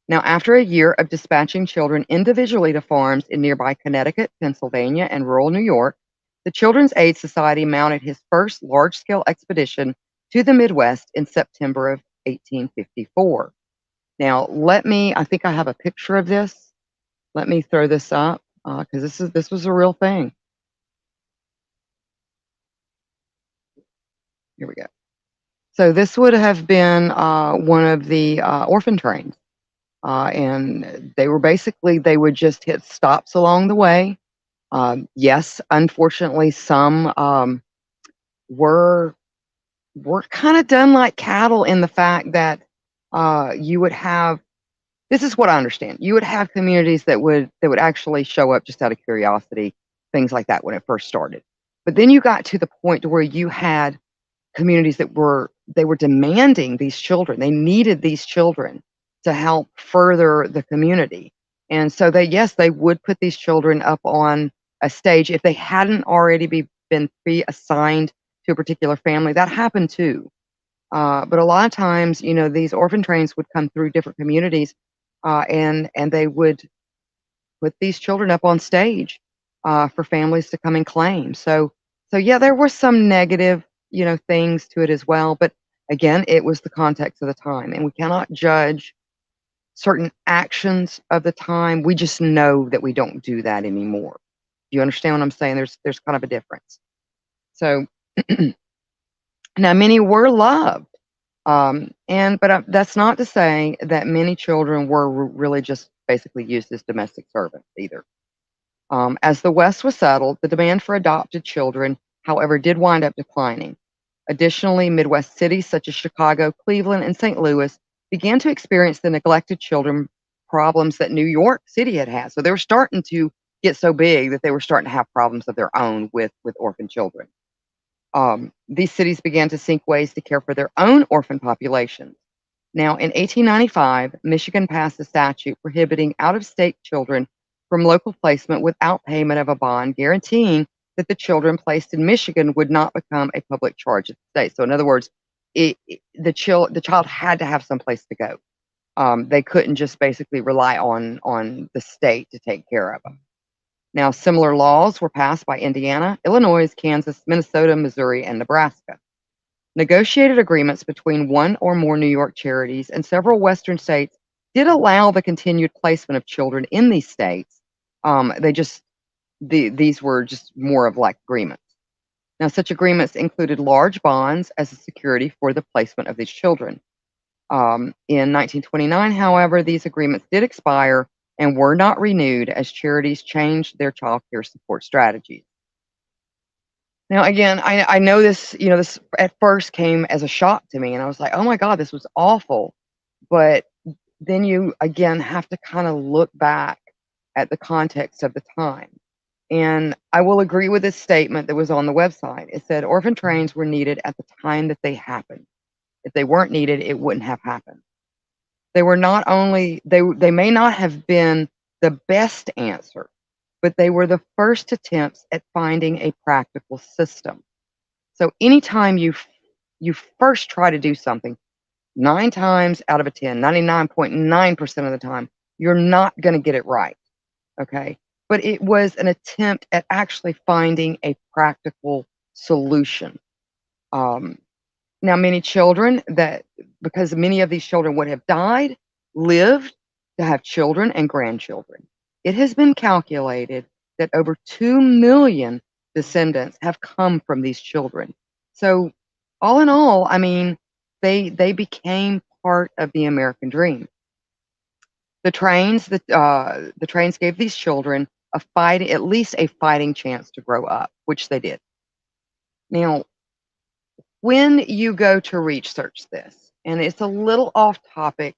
[SPEAKER 1] Now, after a year of dispatching children individually to farms in nearby Connecticut, Pennsylvania, and rural New York, the Children's Aid Society mounted his first large-scale expedition to the Midwest in September of 1854. Now, I think I have a picture of this. Let me throw this up because this was a real thing. Here we go. So this would have been one of the orphan trains. And they would just hit stops along the way. Yes, unfortunately, some were kind of done like cattle in the fact that You would have, this is what I understand. You would have communities that would actually show up just out of curiosity, things like that when it first started. But then you got to the point to where you had communities they were demanding these children. They needed these children to help further the community. And so yes, they would put these children up on a stage if they hadn't already been pre-assigned to a particular family. That happened too. But a lot of times, these orphan trains would come through different communities, and they would put these children up on stage for families to come and claim. So yeah, there were some negative, things to it as well. But again, it was the context of the time, and we cannot judge certain actions of the time. We just know that we don't do that anymore. Do you understand what I'm saying? There's kind of a difference. So now many were loved. But that's not to say that many children were really just basically used as domestic servants either. As the West was settled, the demand for adopted children, however, did wind up declining. Additionally, Midwest cities such as Chicago, Cleveland, and St. Louis began to experience the neglected children problems that New York City had had. So they were starting to get so big that they were starting to have problems of their own with orphan children. These cities began to seek ways to care for their own orphan populations. Now, in 1895, Michigan passed a statute prohibiting out of state children from local placement without payment of a bond, guaranteeing that the children placed in Michigan would not become a public charge of the state. So, in other words, the child had to have some place to go. They couldn't just basically rely on the state to take care of them. Now, similar laws were passed by Indiana, Illinois, Kansas, Minnesota, Missouri, and Nebraska. Negotiated agreements between one or more New York charities and several Western states did allow the continued placement of children in these states. These were just more of like agreements. Now, such agreements included large bonds as a security for the placement of these children. In 1929, however, these agreements did expire and were not renewed as charities changed their child care support strategies. Now, again, I know this, this at first came as a shock to me, and I was like, oh my God, this was awful. But then you, again, have to kind of look back at the context of the time. And I will agree with this statement that was on the website. It said orphan trains were needed at the time that they happened. If they weren't needed, it wouldn't have happened. They were not only, they may not have been the best answer, but they were the first attempts at finding a practical system. So anytime you first try to do something, 9 times out of a 10, 99.9% of the time, you're not going to get it right. Okay. But it was an attempt at actually finding a practical solution. Now, many children because many of these children would have died, lived to have children and grandchildren. It has been calculated that over 2 million descendants have come from these children. So, all in all, I mean, they became part of the American dream. The trains gave these children at least a fighting chance to grow up, which they did. Now, when you go to research this, and it's a little off topic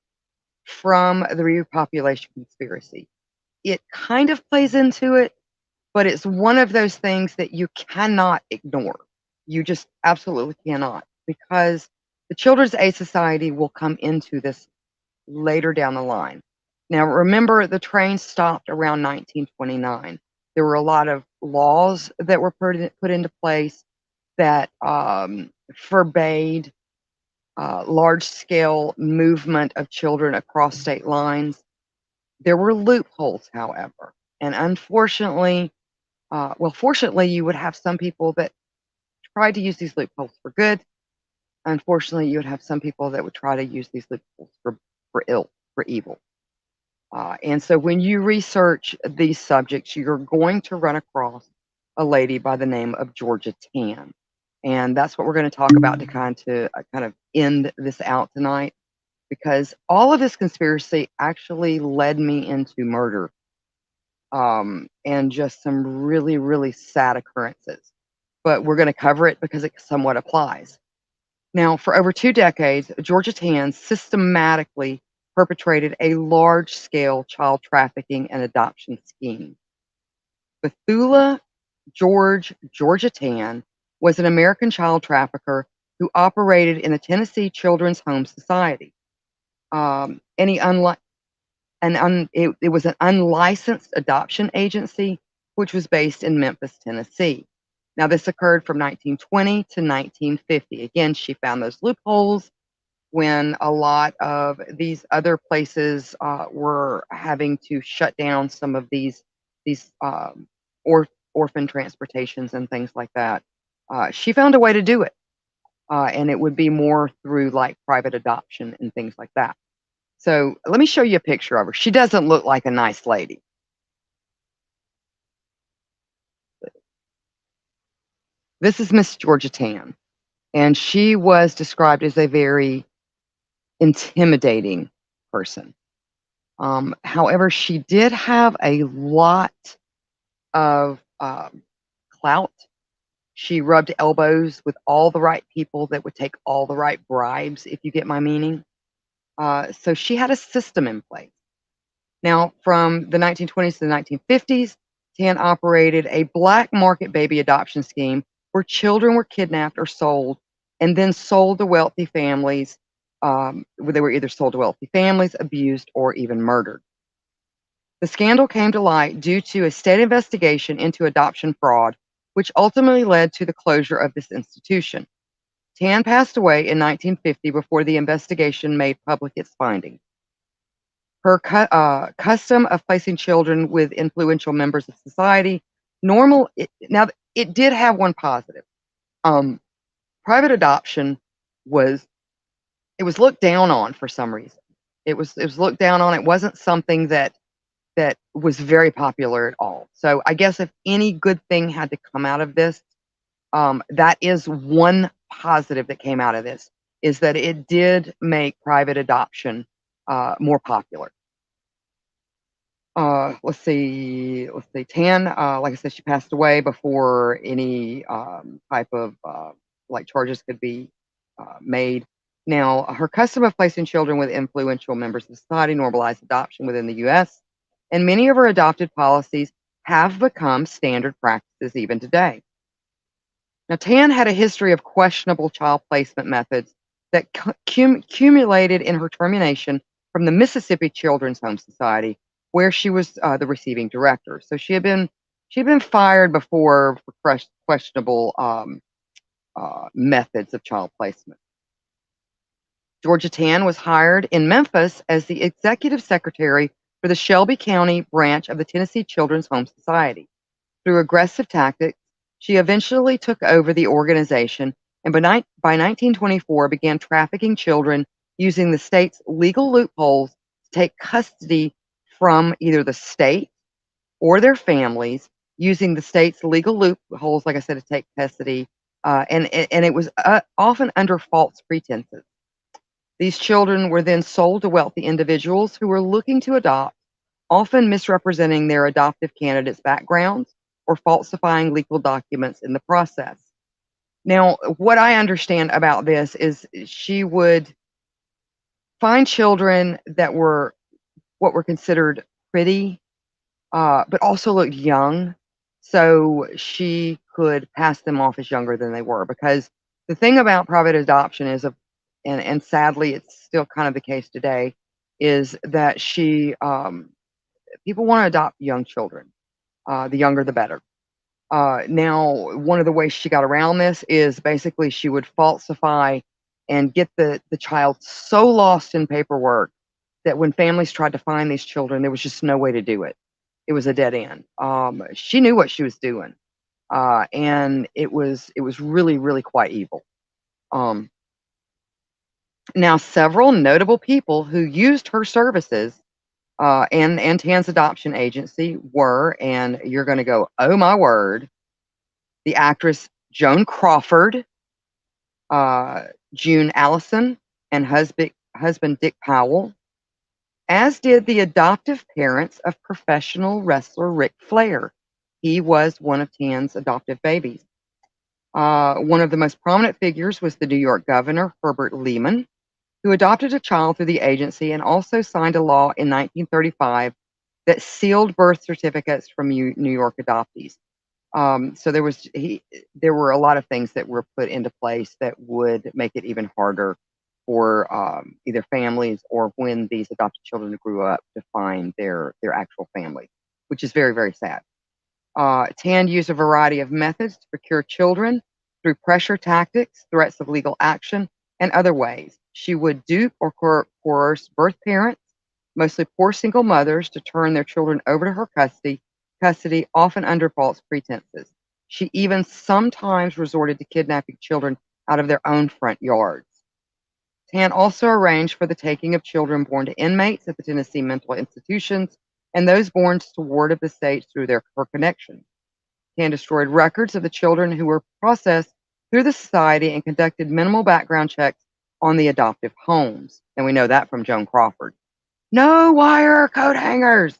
[SPEAKER 1] from the repopulation conspiracy, it kind of plays into it, but it's one of those things that you cannot ignore. You just absolutely cannot, because the Children's Aid Society will come into this later down the line. Now, remember, the train stopped around 1929. There were a lot of laws that were put into place that forbade large-scale movement of children across state lines. There were loopholes, however, and unfortunately, fortunately, you would have some people that tried to use these loopholes for good. Unfortunately, you would have some people that would try to use these loopholes for evil. And so when you research these subjects, you're going to run across a lady by the name of Georgia Tann. And that's what we're going to talk about to kind of end this out tonight, because all of this conspiracy actually led me into murder, and just some really, really sad occurrences. But we're going to cover it because it somewhat applies. Now, for over 2 decades, Georgia Tan systematically perpetrated a large-scale child trafficking and adoption scheme. Bethula Georgia Tan was an American child trafficker who operated in the Tennessee Children's Home Society. And he it was an unlicensed adoption agency, which was based in Memphis, Tennessee. Now, this occurred from 1920 to 1950. Again, she found those loopholes when a lot of these other places were having to shut down some of these orphan transportations and things like that. She found a way to do it, and it would be more through like private adoption and things like that. So let me show you a picture of her. She doesn't look like a nice lady. This is Miss Georgia Tan, and she was described as a very intimidating person. However, she did have a lot of clout. She rubbed elbows with all the right people that would take all the right bribes, if you get my meaning. So she had a system in place. Now, from the 1920s to the 1950s, Tan operated a black market baby adoption scheme where children were kidnapped or sold and then sold to wealthy families. They were either sold to wealthy families, abused, or even murdered. The scandal came to light due to a state investigation into adoption fraud, which ultimately led to the closure of this institution. Tan passed away in 1950 before the investigation made public its findings. Her custom of placing children with influential members of society, now it did have one positive. Private adoption was looked down on for some reason. It was looked down on. It wasn't something that was very popular at all. So I guess if any good thing had to come out of this, that is one positive that came out of this, is that it did make private adoption more popular. Let's see. Tan, like I said, she passed away before any type of like charges could be made. Now, her custom of placing children with influential members of society normalized adoption within the U.S., and many of her adopted policies have become standard practices even today. Now, Tan had a history of questionable child placement methods that accumulated in her termination from the Mississippi Children's Home Society, where she was the receiving director. So she had been fired before for questionable methods of child placement. Georgia Tan was hired in Memphis as the executive secretary for the Shelby County branch of the Tennessee Children's Home Society. Through aggressive tactics, she eventually took over the organization and by 1924 began trafficking children using the state's legal loopholes to take custody from either the state or their families, using the state's legal loopholes, like I said, to take custody, and it was often under false pretenses. These children were then sold to wealthy individuals who were looking to adopt, often misrepresenting their adoptive candidates' backgrounds or falsifying legal documents in the process. Now, what I understand about this is she would find children that were what were considered pretty, but also looked young, so she could pass them off as younger than they were. Because the thing about private adoption is, and sadly it's still kind of the case today, is that people want to adopt young children. The younger, the better. Now, one of the ways she got around this is basically she would falsify and get the child so lost in paperwork that when families tried to find these children, there was just no way to do it. It was a dead end. She knew what she was doing, and it was really, really quite evil. Now, several notable people who used her services and Tan's adoption agency were, and you're going to go, oh my word, the actress Joan Crawford, June Allison, and husband Dick Powell, as did the adoptive parents of professional wrestler Ric Flair. He was one of Tan's adoptive babies. One of the most prominent figures was the New York governor, Herbert Lehman, who adopted a child through the agency and also signed a law in 1935 that sealed birth certificates from New York adoptees. So there were a lot of things that were put into place that would make it even harder for either families or when these adopted children grew up to find their actual family, which is very, very sad. Tan used a variety of methods to procure children through pressure tactics, threats of legal action, and other ways. She would dupe or coerce birth parents, mostly poor single mothers, to turn their children over to her custody, often under false pretenses. She even sometimes resorted to kidnapping children out of their own front yards. Tan also arranged for the taking of children born to inmates at the Tennessee mental institutions and those born to ward of the state through her connections. Tan destroyed records of the children who were processed through the society and conducted minimal background checks on the adoptive homes. And we know that from Joan Crawford. No wire coat hangers.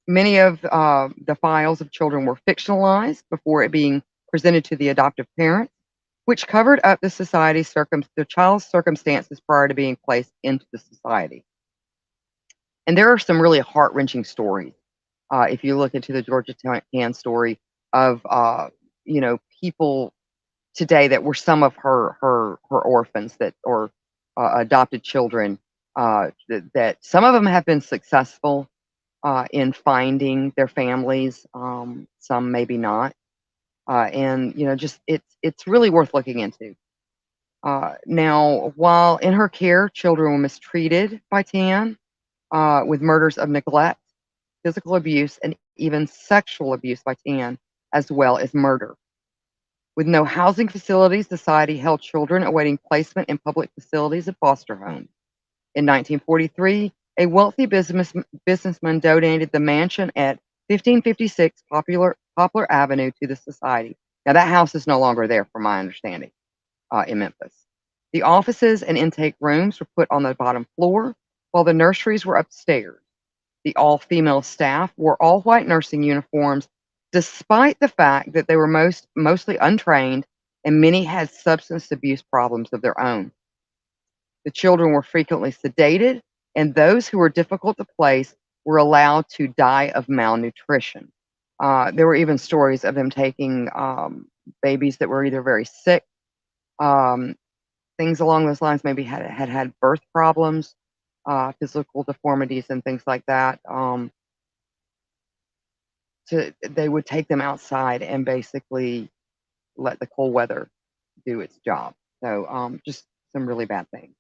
[SPEAKER 1] Many of the files of children were fictionalized before it being presented to the adoptive parents, which covered up the child's circumstances prior to being placed into the society. And there are some really heart-wrenching stories. If you look into the Georgia Tan story of people today that were some of her orphans or adopted children, that some of them have been successful in finding their families, some maybe not, and just it's really worth looking into. Now, while in her care, children were mistreated by Tan with murders of neglect, physical abuse, and even sexual abuse by Tan, as well as murder. With no housing facilities, the society held children awaiting placement in public facilities and foster homes. In 1943, a wealthy businessman donated the mansion at 1556 Poplar Avenue to the society. Now, that house is no longer there, from my understanding, in Memphis. The offices and intake rooms were put on the bottom floor, while the nurseries were upstairs. The all-female staff wore all-white nursing uniforms, despite the fact that they were mostly untrained and many had substance abuse problems of their own. The children were frequently sedated, and those who were difficult to place were allowed to die of malnutrition. There were even stories of them taking babies that were either very sick, things along those lines, maybe had birth problems, physical deformities, and things like that. They would take them outside and basically let the cold weather do its job. So just some really bad things.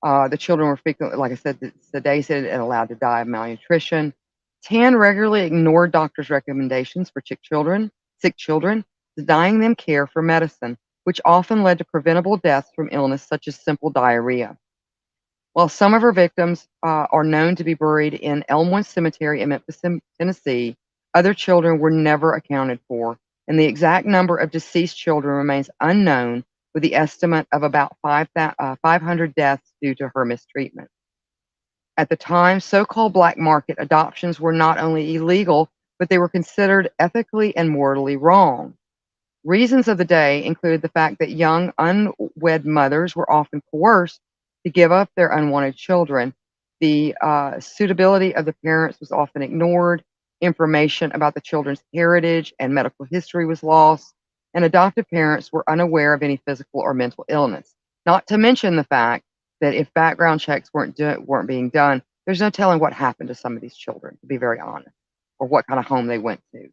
[SPEAKER 1] The children were frequently, like I said, sedated and allowed to die of malnutrition. Tan regularly ignored doctors' recommendations for sick children, denying them care for medicine, which often led to preventable deaths from illness such as simple diarrhea. While some of her victims are known to be buried in Elmwood Cemetery in Memphis, Tennessee, other children were never accounted for, and the exact number of deceased children remains unknown, with the estimate of about 500 deaths due to her mistreatment. At the time, so-called black market adoptions were not only illegal, but they were considered ethically and morally wrong. Reasons of the day included the fact that young unwed mothers were often coerced to give up their unwanted children. The suitability of the parents was often ignored. Information about the children's heritage and medical history was lost, and adoptive parents were unaware of any physical or mental illness. Not to mention the fact that if background checks weren't being done, there's no telling what happened to some of these children, to be very honest, or what kind of home they went to.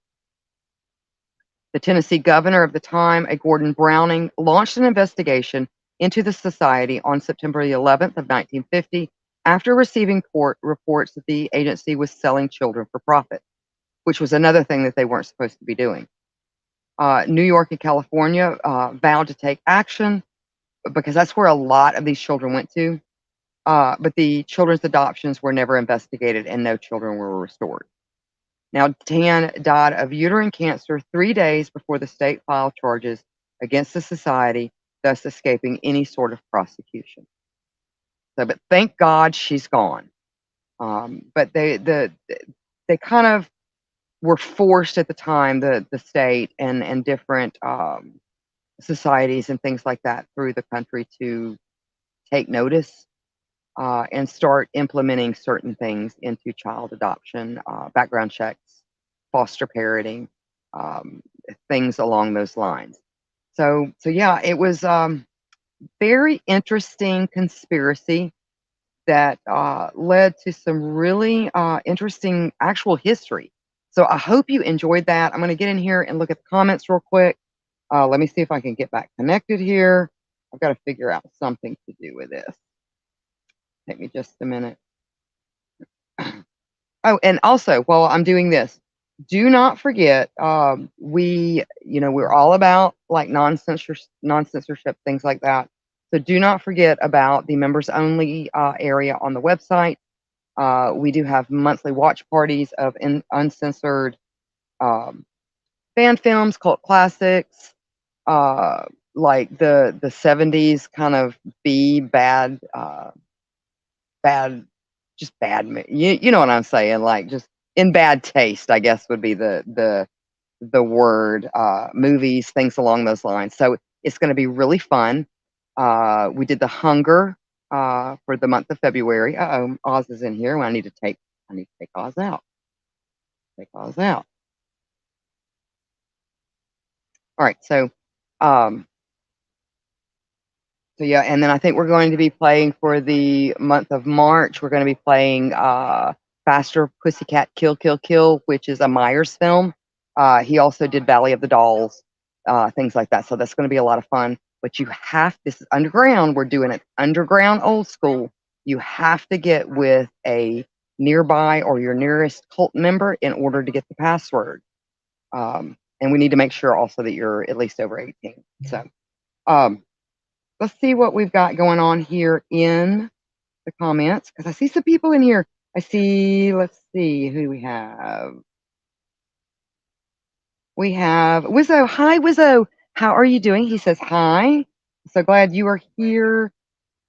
[SPEAKER 1] The Tennessee governor of the time, a Gordon Browning, launched an investigation into the society on September 11th of 1950 after receiving court reports that the agency was selling children for profit, which was another thing that they weren't supposed to be doing. New York and California vowed to take action because that's where a lot of these children went to. But the children's adoptions were never investigated and no children were restored. Now, Tan died of uterine cancer 3 days before the state filed charges against the society, thus escaping any sort of prosecution. So, but thank God she's gone. But they kind of were forced at the time, the state and different societies and things like that through the country to take notice and start implementing certain things into child adoption, background checks, foster parenting, um, things along those lines. So yeah, it was very interesting conspiracy that led to some really interesting actual history. So I hope you enjoyed that. I'm going to get in here and look at the comments real quick. Let me see if I can get back connected here. I've got to figure out something to do with this. Take me just a minute. Oh, and also while I'm doing this, do not forget, we're all about like non-censorship, things like that. So do not forget about the members only area on the website. We do have monthly watch parties of uncensored um, fan films, cult classics, like the 70s kind of bad, bad, just bad. You know what I'm saying? Like just in bad taste, I guess would be the word. Movies, things along those lines. So it's going to be really fun. We did the hunger for the month of February. Uh-oh, Oz is in here. I need to take Oz out. Take Oz out. All right, um, so yeah, and then I think we're going to be playing for the month of March. We're going to be playing Faster Pussycat Kill Kill Kill, which is a Myers film. He also did Valley of the Dolls, things like that. So that's going to be a lot of fun. But this is underground. We're doing it underground, old school. You have to get with a nearby or your nearest cult member in order to get the password. And we need to make sure also that you're at least over 18. So let's see what we've got going on here in the comments, because I see some people in here. Let's see who we have. We have Wizzo. Hi, Wizzo. How are you doing? He says hi. So glad you are here.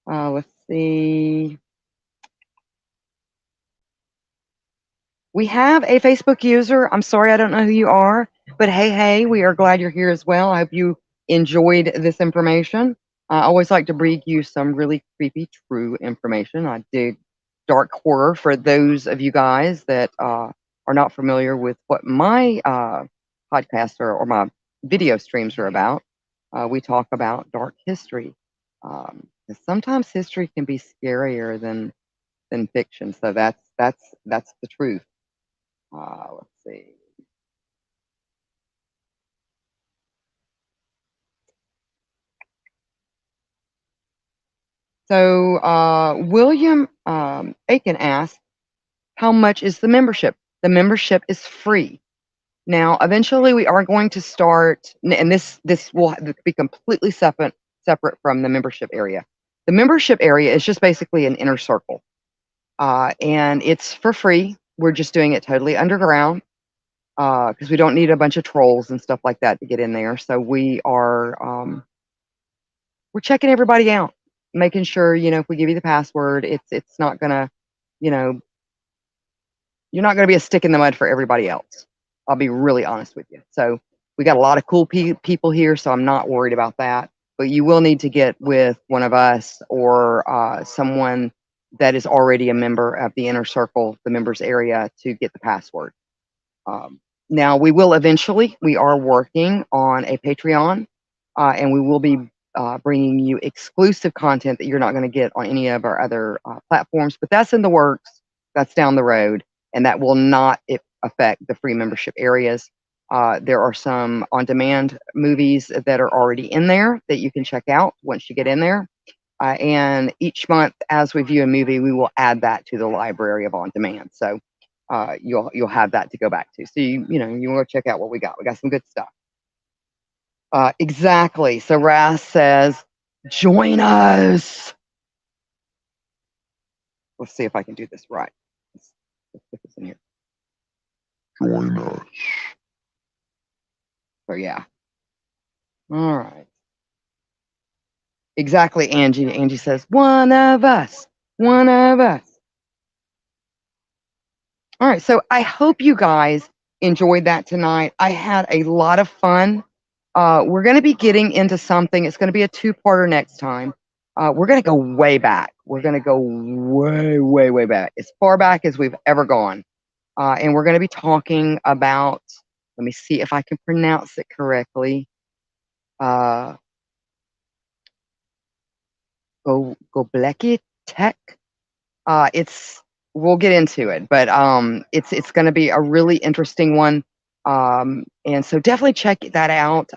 [SPEAKER 1] Let's see. We have a Facebook user. I'm sorry, I don't know who you are, but hey, we are glad you're here as well. I hope you enjoyed this information. I always like to bring you some really creepy, true information. I dig dark horror for those of you guys that are not familiar with what my podcast or my video streams are about. We talk about dark history. 'Cause sometimes history can be scarier than fiction. So that's the truth. Let's see. So William Aiken asked, how much is the membership? The membership is free. Now, eventually we are going to start, and this will be completely separate from the membership area. The membership area is just basically an inner circle. And it's for free. We're just doing it totally underground because we don't need a bunch of trolls and stuff like that to get in there. So we are we're checking everybody out, making sure, if we give you the password, it's not gonna, you know, you're not gonna be a stick in the mud for everybody else. I'll be really honest with you. So we got a lot of cool people here, so I'm not worried about that. But you will need to get with one of us or someone that is already a member of the inner circle, the members area, to get the password. Now we are working on a Patreon, and we will be bringing you exclusive content that you're not going to get on any of our other platforms, but that's in the works. That's down the road, and that will not affect the free membership areas. There are some on-demand movies that are already in there that you can check out once you get in there. And each month, as we view a movie, we will add that to the library of on-demand. So you'll have that to go back to. So you want to check out what we got. We got some good stuff. Exactly. So Ras says, join us. Let's see if I can do this right. Let's put this in here. Join us. So yeah. All right. Exactly, Angie. Angie says, one of us. One of us. All right. So I hope you guys enjoyed that tonight. I had a lot of fun. We're going to be getting into something. It's going to be a two-parter next time. We're going to go way back. We're going to go way, way, way back, as far back as we've ever gone. And we're going to be talking about, let me see if I can pronounce it correctly. Göbekli Tech. We'll get into it, but it's going to be a really interesting one. And so definitely check that out.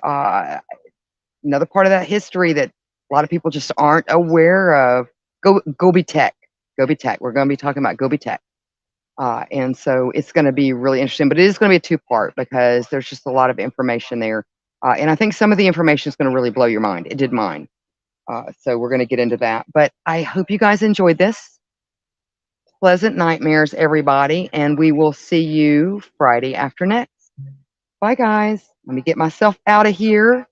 [SPEAKER 1] Another part of that history that a lot of people just aren't aware of. Gobi Tech. Gobi Tech. We're going to be talking about Gobi Tech. And so it's going to be really interesting, but it is going to be a two-part because there's just a lot of information there. And I think some of the information is going to really blow your mind. It did mine. So we're going to get into that. But I hope you guys enjoyed this. Pleasant nightmares, everybody. And we will see you Friday after next. Bye, guys. Let me get myself out of here.